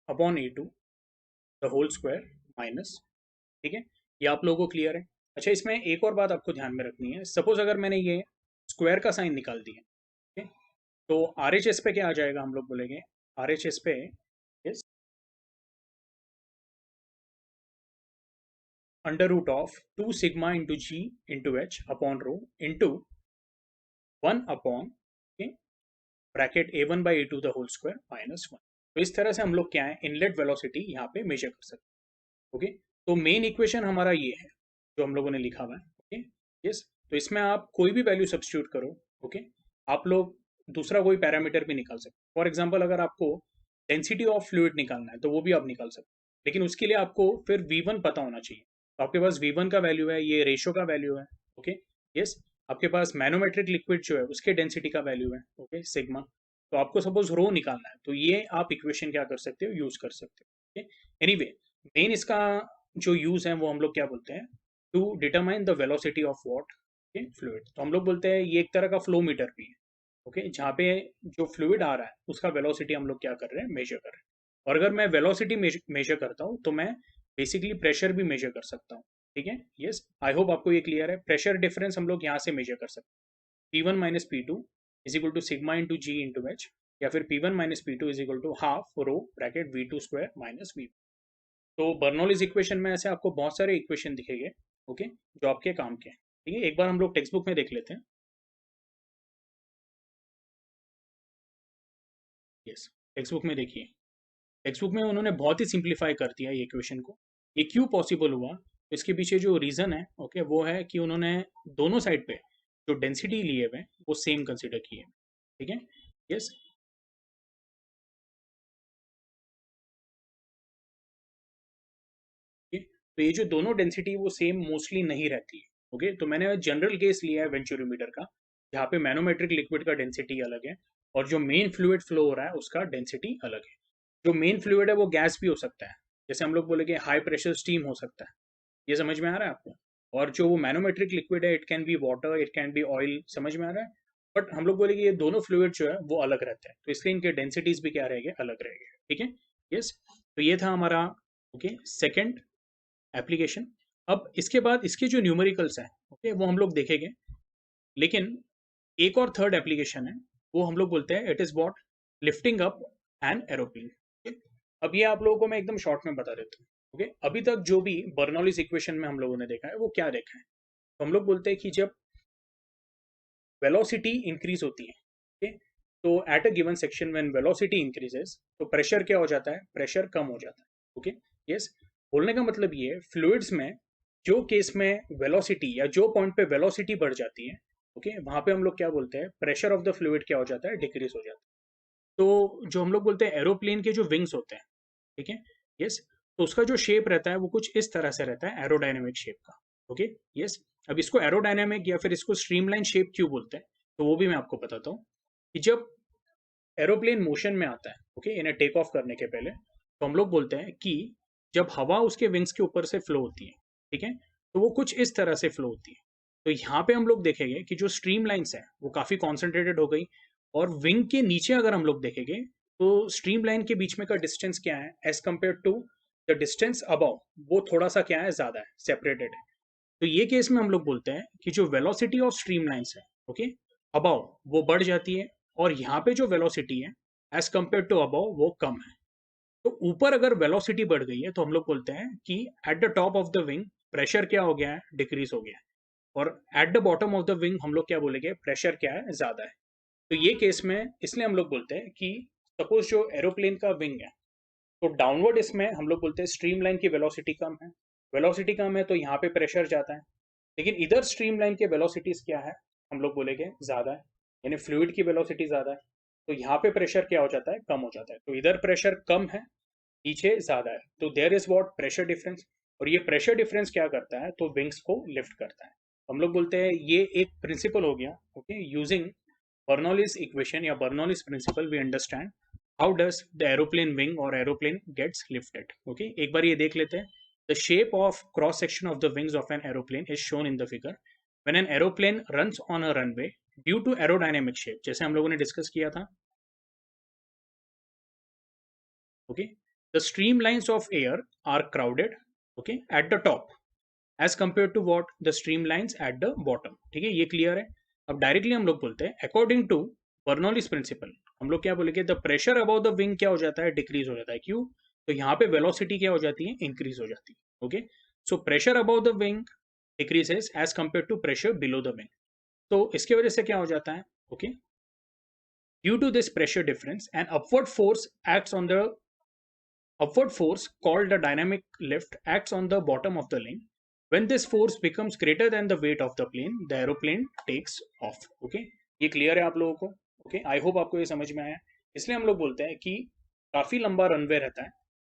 upon A2 the whole square minus. ठीक है, ये आप लोगों को क्लियर है? अच्छा, इसमें एक और बात आपको ध्यान में रखनी है, सपोज अगर मैंने ये स्क्वायर का साइन निकाल दिया, ठीक है, तो RHS पे क्या आ जाएगा, हम लोग बोलेंगे RHS पे is under root of 2 sigma into ji into h upon rho into 1 upon bracket A1 by A2 the whole square minus 1। तो इस तरह से हम लोग क्या है, इनलेट वेलोसिटी यहाँ पे मेजर कर सकते हैं। ओके, तो मेन इक्वेशन हमारा ये है जो हम लोगों ने लिखा हुआ है। Okay, yes. तो इसमें आप कोई भी वैल्यू सब्स्टिट्यूट करो, ओके, आप लोग दूसरा कोई पैरामीटर भी निकाल सकते हैं। फॉर एग्जांपल अगर आपको डेंसिटी ऑफ फ्लूइड निकालना है तो वो भी आप निकाल सकते हैं, लेकिन उसके लिए आपको फिर V1 पता होना चाहिए। तो आपके पास V1 का वैल्यू है, ये रेशो का वैल्यू है, ओके यस। आपके पास मैनोमेट्रिक लिक्विड जो है उसके डेंसिटी का वैल्यू है, ओके सिग्मा। तो आपको सपोज रो निकालना है, तो ये आप इक्वेशन क्या कर सकते हो, यूज कर सकते हो, ओके। एनीवे मेन इसका जो यूज है वो हम लोग क्या बोलते हैं, to determine the velocity of what, okay fluid. तो हम लोग बोलते हैं ये एक तरह का फ्लो मीटर भी है, ओके, जहाँ पे जो फ्लूइड आ रहा है उसका वेलोसिटी हम लोग क्या कर रहे हैं, मेजर कर रहे हैं। और अगर मैं वेलोसिटी मेजर करता हूँ तो मैं बेसिकली प्रेशर भी मेजर कर सकता हूँ, ठीक है यस। आई होप आपको ये क्लियर है। प्रेशर डिफरेंस हम लोग यहाँ से मेजर कर सकते हैं, P1 minus p two is equal to sigma into ji into h, या फिर P1 minus p two is equal to half rho bracket V2 square minus V। तो बर्नौलीज इक्वेशन में ऐसे आपको बहुत सारे इक्वेशन दिखेंगे, ओके, जो आपके काम के हैं, ठीक है। एक बार हम लोग टेक्स्ट बुक में देख लेते हैं, यस टेक्स्ट बुक में देखिए। टेक्स्ट बुक में उन्होंने बहुत ही सिंप्लीफाई कर दिया ये इक्वेशन को। ये क्यों पॉसिबल हुआ, तो इसके पीछे जो रीज़न है, ओके, वो है कि उन्होंने दोनों साइड पे जो डेंसिटी लिए हुए हैं वो सेम कंसिडर किए हैं, ठीक है यस। तो ये जो दोनों डेंसिटी वो सेम मोस्टली नहीं रहती है, ओके। तो मैंने जनरल केस लिया है वेंचुरोमीटर का, जहाँ पे मैनोमेट्रिक लिक्विड का डेंसिटी अलग है और जो मेन फ्लूइड फ्लो हो रहा है उसका डेंसिटी अलग है। जो मेन फ्लूइड है वो गैस भी हो सकता है, जैसे हम लोग बोलेंगे हाई प्रेशर स्टीम हो सकता है, ये समझ में आ रहा है आपको। और जो वो मैनोमेट्रिक लिक्विड है, it can be water, it can be oil, समझ में आ रहा है। बट हम लोग बोलेंगे ये दोनों फ्लूइड जो है वो अलग रहते हैं, तो इसलिए इनके डेंसिटीज भी क्या रहेंगे, अलग रहेंगे, ठीक है यस। तो ये था हमारा, ओके, सेकेंड एप्लीकेशन। अब इसके बाद इसके जो न्यूमेरिकल्स हैं, ओके, वो हम लोग देखेंगे। लेकिन एक और थर्ड एप्लीकेशन है, वो हम लोग बोलते हैं it is what, lifting up an aeroplane. अब ये आप लोगों को मैं एकदम शॉर्ट में बता देता हूँ, ओके। अभी तक जो भी बर्नौलीज इक्वेशन में हम लोगों ने देखा है वो क्या देखा है, तो हम लोग बोलते हैं कि जब वेलोसिटी इंक्रीज होती है, ओके, तो at a given section when velocity increases तो प्रेशर क्या हो जाता है, प्रेशर कम हो जाता है, ओके यस। बोलने का मतलब ये है फ्लूइड्स में जो केस में वेलोसिटी या जो पॉइंट पे वेलोसिटी बढ़ जाती है, ओके, वहां पे हम लोग क्या बोलते हैं, प्रेशर ऑफ द फ्लूइड क्या हो जाता है, डिक्रीज हो जाता है। तो जो हम लोग बोलते हैं एरोप्लेन के जो विंग्स होते हैं, ठीक है यस, तो उसका जो शेप रहता है वो कुछ इस तरह से रहता है, एरोडायनेमिक शेप का, ओके यस। अब इसको एरोडायनेमिक या फिर इसको स्ट्रीमलाइन शेप क्यों बोलते हैं, तो वो भी मैं आपको बताता हूँ। कि जब एरोप्लेन मोशन में आता है, ओके, इन्हें टेक ऑफ करने के पहले, तो हम लोग बोलते हैं कि जब हवा उसके विंग्स के ऊपर से फ्लो होती है, ठीक है, तो वो कुछ इस तरह से फ्लो होती है। तो यहाँ पे हम लोग देखेंगे कि जो स्ट्रीम लाइन्स है वो काफ़ी कॉन्सेंट्रेटेड हो गई, और विंग के नीचे अगर हम लोग देखेंगे तो स्ट्रीम लाइन के बीच में का डिस्टेंस क्या है as compare to the distance above, वो थोड़ा सा क्या है, ज़्यादा है, सेपरेटेड है। तो ये केस में हम लोग बोलते हैं कि जो वेलोसिटी ऑफ स्ट्रीम लाइन्स है, ओके, अबव, वो बढ़ जाती है, और यहाँ पे जो वेलोसिटी है एज कम्पेयर टू अबव वो कम है। तो ऊपर अगर वेलोसिटी बढ़ गई है तो हम लोग बोलते हैं कि at the top of the wing pressure क्या हो गया है, डिक्रीज हो गया है। और eight the bottom of the wing हम लोग क्या बोलेंगे, प्रेशर क्या है, ज्यादा है। तो ये केस में इसलिए हम लोग बोलते हैं कि सपोज जो एरोप्लेन का विंग है, तो डाउनवर्ड इसमें हम लोग बोलते हैं स्ट्रीमलाइन की वेलोसिटी कम है। वेलोसिटी कम है तो यहाँ पे प्रेशर जाता है, लेकिन इधर स्ट्रीमलाइन के वेलोसिटीज क्या है, हम लोग बोलेंगे ज्यादा है, यानी फ्लूइड की वेलोसिटी ज्यादा है। तो यहाँ पे प्रेशर क्या हो जाता है, कम हो जाता है। तो इधर प्रेशर कम है, पीछे ज्यादा है, तो there is what, pressure difference. और ये प्रेशर डिफरेंस क्या करता है, तो विंग्स को लिफ्ट करता है। हम लोग बोलते हैं ये एक प्रिंसिपल हो गया, ओके, यूजिंग Bernoulli's equation या Bernoulli's principle we understand how does the aeroplane wing or aeroplane gets lifted, okay। एक बार ये देख लेते हैं। The shape of cross section of the wings of an aeroplane is shown in the figure when an aeroplane runs on a runway due to aerodynamic shape, जैसे हम लोगों ने डिस्कस किया था, okay। The streamlines of air are crowded, okay, at the top as compare to what, the stream lines at the bottom, ठीक है, ये क्लियर है। अब डायरेक्टली हम लोग बोलते हैं अकॉर्डिंग टू बर्नौलीज प्रिंसिपल, हम लोग क्या बोलेंगे, the pressure above the wing क्या हो जाता है, डिक्रीज हो जाता है। क्यों, तो यहाँ पे वेलोसिटी क्या हो जाती है, इंक्रीज हो जाती है, okay. So pressure above the wing decreases as compare to pressure below the wing. तो इसके वजह से क्या हो जाता है, okay, due to this pressure difference an upward force acts on the upward force called the dynamic lift acts on the bottom of the link. When this force becomes greater than the weight of the plane, the aeroplane takes off. Okay, ये क्लियर है आप लोगों को, ओके, आई होप आपको ये समझ में आया। इसलिए हम लोग बोलते हैं कि काफ़ी लंबा रनवे रहता है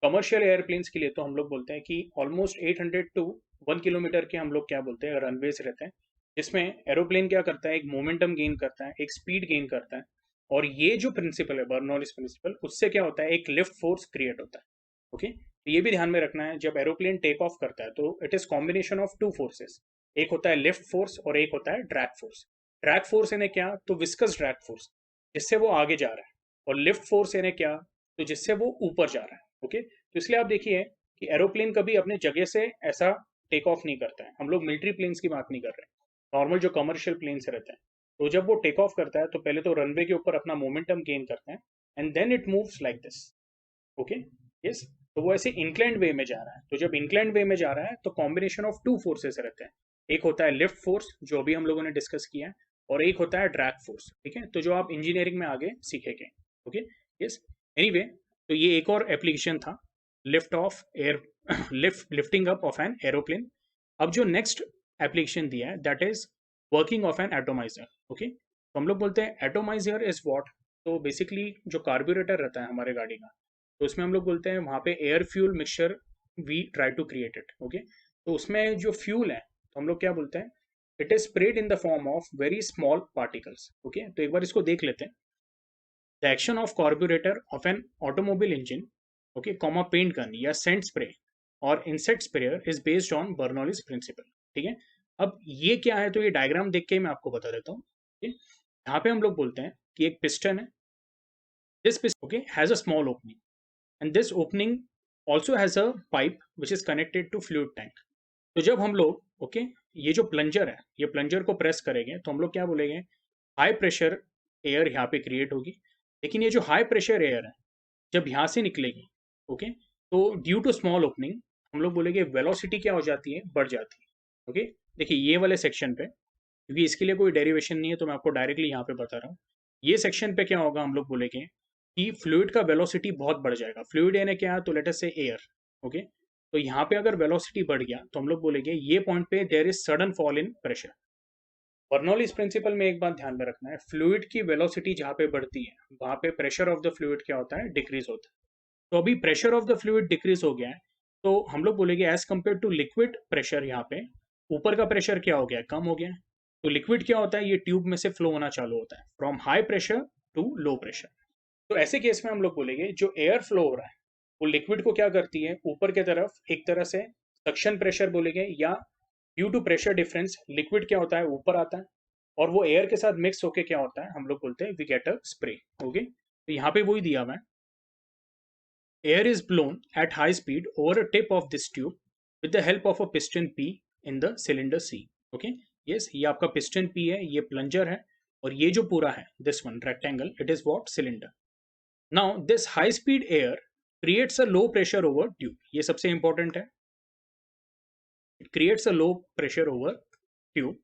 कमर्शियल एयरप्लेन्स के लिए, तो हम लोग बोलते हैं कि ऑलमोस्ट 800 टू 1 किलोमीटर के हम लोग क्या बोलते हैं रनवेज रहते हैं, जिसमें एरोप्लेन क्या करता है, एक मोमेंटम गेन करता है, एक स्पीड गेन करता है, और ये जो प्रिंसिपल है बर्नौलिस प्रिंसिपल, उससे क्या होता है, एक लिफ्ट फोर्स क्रिएट होता है। ओके, तो ये भी ध्यान में रखना है, जब एरोप्लेन टेक ऑफ करता है तो it is combination of two forces, एक होता है लिफ्ट फोर्स और एक होता है ड्रैग फोर्स। ड्रैग फोर्स यानी क्या, तो विस्कस ड्रैग फोर्स, जिससे वो आगे जा रहा है, और लिफ्ट फोर्स यानी क्या, तो जिससे वो ऊपर जा रहा है। ओके, तो इसलिए आप देखिए कि एरोप्लेन कभी अपने जगह से ऐसा टेक ऑफ नहीं करता है, हम लोग मिलिट्री प्लेन्स की बात नहीं कर रहे हैं, नॉर्मल जो कमर्शियल प्लेन्स रहते हैं, तो जब वो टेक ऑफ करता है तो पहले तो रनवे के ऊपर अपना मोमेंटम गेन करते हैं, and then it moves like this. Okay, yes, तो वो ऐसे इंक्लाइंड वे में जा रहा है, तो जब इंक्लाइंड वे में जा रहा है तो कॉम्बिनेशन ऑफ टू फोर्सेस रहते हैं, एक होता है लिफ्ट फोर्स जो अभी हम लोगों ने डिस्कस किया है, और एक होता है ड्रैग फोर्स। ठीक है, तो जो आप इंजीनियरिंग में आगे सीखेंगे। ओके, यस, एनीवे, तो ये एक और एप्लीकेशन था, lift of air lifting up of an aeroplane. अब जो नेक्स्ट एप्लीकेशन दिया है that is working of an atomizer. Okay, तो हम लोग बोलते हैं एटोमाइजर इज व्हाट, तो बेसिकली जो कार्बोरेटर रहता है हमारे गाड़ी का, तो उसमें हम लोग बोलते हैं वहाँ पे air fuel mixture we try to create it. Okay, तो उसमें जो फ्यूल है तो हम लोग क्या बोलते हैं, it is spread in the form of very small particles. Okay, तो एक बार इसको देख लेते हैं। The action of carburettor of an automobile engine, okay, comma paint gun या सेंट स्प्रे और insect sprayer is based on Bernoulli's principle. ठीक है, अब ये क्या है, तो ये डायग्राम देख के ही मैं आपको बता देता हूँ। यहाँ पे हम लोग बोलते हैं कि एक पिस्टन है, this piston okay has a small opening, and this opening also has a pipe which is connected to fluid tank. तो जब हम लोग ओके ये जो प्लंजर है, ये प्लंजर को प्रेस करेंगे तो हम लोग क्या बोलेंगे, हाई प्रेशर एयर यहाँ पे क्रिएट होगी। लेकिन ये जो हाई प्रेशर एयर है जब यहाँ से निकलेगी, ओके, तो ड्यू टू स्मॉल ओपनिंग हम लोग बोलेंगे वेलोसिटी क्या हो जाती है, बढ़ जाती है। ओके, देखिए ये वाले सेक्शन पे, क्योंकि इसके लिए कोई डेरिवेशन नहीं है तो मैं आपको डायरेक्टली यहाँ पे बता रहा हूँ, ये सेक्शन पे क्या होगा, हम लोग बोलेंगे कि फ्लूइड का वेलोसिटी बहुत बढ़ जाएगा। फ्लूइड यानी क्या है, तो लेट अस से एयर। ओके, तो यहाँ पे अगर वेलोसिटी बढ़ गया तो हम लोग बोलेंगे ये पॉइंट पे there is sudden fall in pressure. Bernoulli's principle में एक बात ध्यान में रखना है, फ्लूइड की वेलोसिटी जहाँ पे बढ़ती है वहाँ पे प्रेशर ऑफ द फ्लूइड क्या होता है, डिक्रीज होता है। तो अभी pressure of the fluid decrease हो गया है, तो हम लोग बोलेंगे as compare to liquid pressure, यहाँ पे ऊपर का प्रेशर क्या हो गया है, कम हो गया है। तो लिक्विड क्या होता है, ये ट्यूब में से फ्लो होना चालू होता है from high pressure to low pressure. तो ऐसे केस में हम लोग बोलेंगे जो एयर फ्लो हो रहा है वो लिक्विड को क्या करती है, ऊपर की तरफ एक तरह से सक्शन प्रेशर बोलेंगे, या due to pressure difference liquid क्या होता है, ऊपर आता है, और वो एयर के साथ मिक्स होके क्या होता है, हम लोग बोलते हैं we get a spray. Okay, तो यहाँ पे वही दिया हुआ है, air is blown at high speed over a tip of this tube with the help of a piston P in the cylinder C. Okay, yes, ये आपका piston P है, ये plunger है, और ये जो पूरा है this one rectangle, it is what, cylinder. Now this high speed air creates a low pressure over tube. ये सबसे important है, it creates a low pressure over tube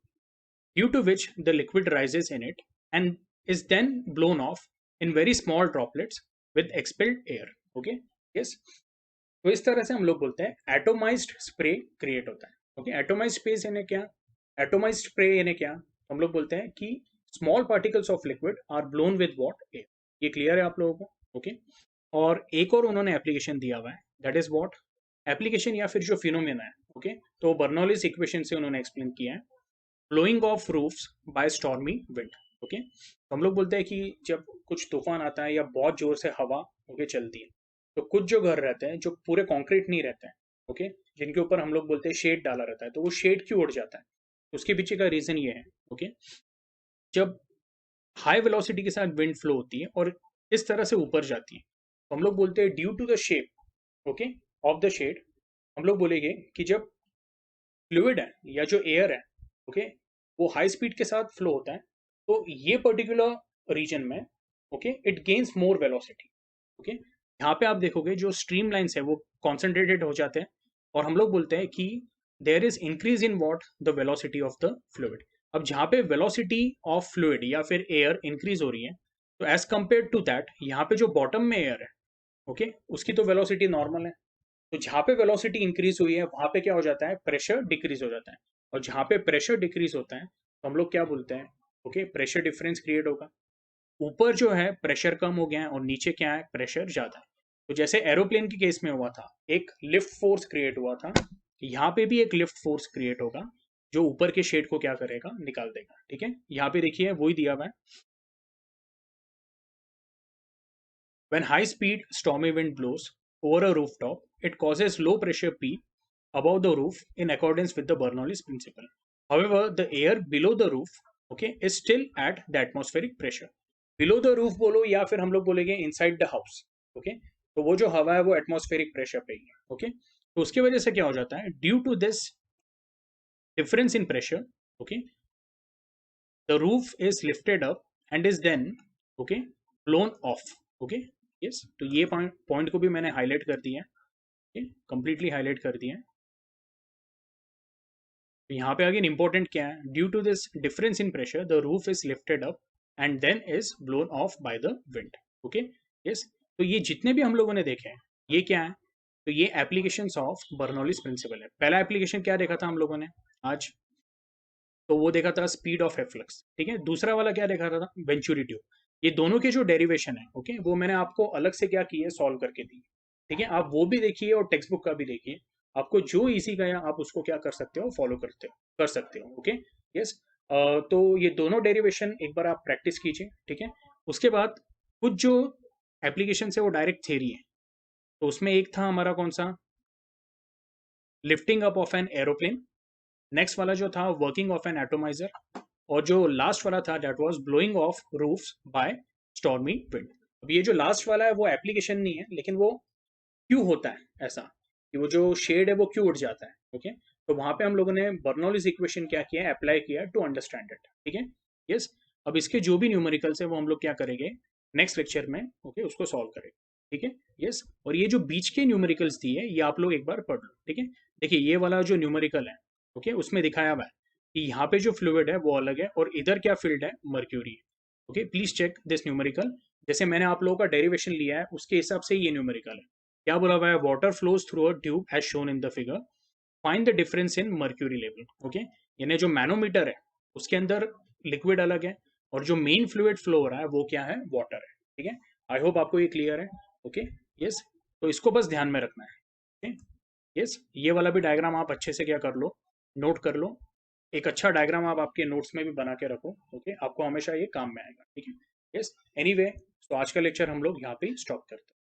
due to which the liquid rises in it and is then blown off in very small droplets with expelled air. Okay, yes, तो इस तरह से हम लोग बोलते हैं एटोमाइज्ड स्प्रे क्रिएट होता है। ओके, एटोमाइज्ड स्पेस यानी क्या, एटोमाइज्ड स्प्रे यानी क्या, हम लोग बोलते हैं कि small particles of liquid are blown with what, air. ये क्लियर है आप लोगों को? ओके, और एक और उन्होंने एप्लीकेशन दिया हुआ है, दैट इज व्हाट, एप्लीकेशन या फिर जो फिनोमेना है, ओके, तो बर्नौलिस इक्वेशन से उन्होंने एक्सप्लेन किया है, blowing of roofs by stormy wind. Okay, तो हम लोग बोलते हैं कि जब कुछ तूफान आता है या बहुत जोर से हवा ओके चलती है, तो कुछ जो घर रहते हैं जो पूरे कंक्रीट नहीं रहते हैं, ओके, जिनके ऊपर हम लोग बोलते हैं शेड डाला रहता है, तो वो शेड क्यों उड़ जाता है, उसके पीछे का रीजन ये है, ओके, जब हाई वेलोसिटी के साथ विंड फ्लो होती है और इस तरह से ऊपर जाती है, तो हम लोग बोलते हैं due to the shape okay of the shed, हम लोग बोलेंगे कि जब फ्लूइड है या जो एयर है ओके वो हाई स्पीड के साथ फ्लो होता है, तो ये पर्टिकुलर रीजन में okay it gains more velocity. Okay, यहाँ पे आप देखोगे जो स्ट्रीम लाइन्स है वो कॉन्सेंट्रेटेड हो जाते हैं, और हम लोग बोलते हैं कि there is increase in what, the velocity of the fluid. अब जहाँ पे वेलोसिटी ऑफ फ्लूइड या फिर एयर इंक्रीज हो रही है, तो एज कंपेयर टू दैट यहाँ पे जो बॉटम में एयर है ओके उसकी तो वेलोसिटी नॉर्मल है, तो जहाँ पे वेलोसिटी इंक्रीज हुई है वहां पे क्या हो जाता है, प्रेशर डिक्रीज हो जाता है, और जहाँ पे प्रेशर डिक्रीज होता है तो हम लोग क्या बोलते हैं, ओके, प्रेशर डिफरेंस क्रिएट होगा। ऊपर जो है प्रेशर कम हो गया है और नीचे क्या है, प्रेशर ज्यादा है। तो जैसे एरोप्लेन के केस में हुआ था, एक लिफ्ट फोर्स क्रिएट हुआ था यहाँ पे भी एक लिफ्ट फोर्स क्रिएट होगा जो ऊपर के शेड को क्या करेगा, निकाल देगा। ठीक है, यहाँ पे देखिए वही दिया हुआ है, when high speed stormy wind blows over a rooftop, it causes low pressure P above the roof in accordance with the Bernoulli's principle. However, the air below the roof, okay, is still at the atmospheric pressure. Below the roof बोलो या फिर हम लोग बोलेंगे inside the house, okay, तो वो जो हवा है वो एटमॉस्फेरिक प्रेशर पे ही है, ओके। तो उसकी वजह से क्या हो जाता है, due to this difference in pressure, okay, the roof is lifted up and is then, okay, blown off, okay, yes, तो ये पॉइंट को भी मैंने हाईलाइट कर दिया है, okay, कंप्लीटली हाईलाइट कर दिया है। तो यहाँ पे अगेन इंपॉर्टेंट क्या है, due to this difference in pressure the roof is lifted up and then is blown off by the wind, okay, yes. तो ये जितने भी हम लोगों ने देखे हैं ये क्या है, तो ये एप्लीकेशंस ऑफ बर्नौलीज प्रिंसिपल है। पहला एप्लीकेशन क्या देखा था हम लोगों ने आज, तो वो देखा था स्पीड ऑफ एफ्लक्स, ठीक है। दूसरा वाला क्या देखा था, वेंचुरी ट्यूब। ये दोनों के जो डेरिवेशन है, ओके, वो मैंने आपको अलग से क्या किए, सॉल्व करके दी, ठीक है। आप वो भी देखिए और टेक्स्ट बुक का भी देखिए, आपको जो इजी गया आप उसको क्या कर सकते हो, फॉलो कर सकते हो, ओके, यस। तो ये दोनों डेरिवेशन एक बार आप प्रैक्टिस कीजिए, ठीक है। उसके बाद कुछ जो एप्लीकेशन है वो डायरेक्ट थ्योरी है, तो उसमें एक था हमारा कौन सा, lifting up of an aeroplane. Next वाला जो था वर्किंग ऑफ एन एटोमाइजर, और जो लास्ट वाला था that was blowing of roofs by stormy wind. अब ये जो लास्ट वाला है वो एप्लीकेशन नहीं है, लेकिन वो क्यों होता है ऐसा, कि वो जो शेड है वो क्यों उड़ जाता है, ओके। तो वहां पे हम लोगों ने बर्नौलीज इक्वेशन क्या किया, अप्लाई किया टू अंडरस्टैंड इट, ठीक है, यस। अब इसके जो भी न्यूमेरिकल्स है वो हम लोग क्या करेंगे नेक्स्ट लेक्चर में, ओके, उसको सॉल्व करेंगे, ठीक है, यस। और ये जो बीच के न्यूमेरिकल्स दिए ये आप लोग एक बार पढ़ लो, ठीक है। देखिए ये वाला जो न्यूमेरिकल है, ओके, उसमें दिखाया हुआ है कि यहाँ पे जो फ्लूइड है वो अलग है और इधर क्या फील्ड है, mercury, okay. Please check this numerical, जैसे मैंने आप लोगों का डेरिवेशन लिया है उसके हिसाब से ये न्यूमेरिकल है। क्या बोला हुआ है, water flows through a tube as shown in the figure, find the difference in mercury level, okay. यानी जो मैनोमीटर है उसके अंदर लिक्विड अलग है और जो मेन फ्लूइड फ्लो हो रहा है वो क्या है, वाटर है, ठीक है। आई होप आपको ये क्लियर है, ओके, यस। तो इसको बस ध्यान में रखना है, यस। ये वाला भी डायग्राम आप अच्छे से क्या कर लो, नोट कर लो। एक अच्छा डायग्राम आप आपके नोट्स में भी बना के रखो, ओके, आपको हमेशा ये काम में आएगा, ठीक है, यस। एनीवे, तो आज का लेक्चर हम लोग यहाँ पे स्टॉप करते हैं।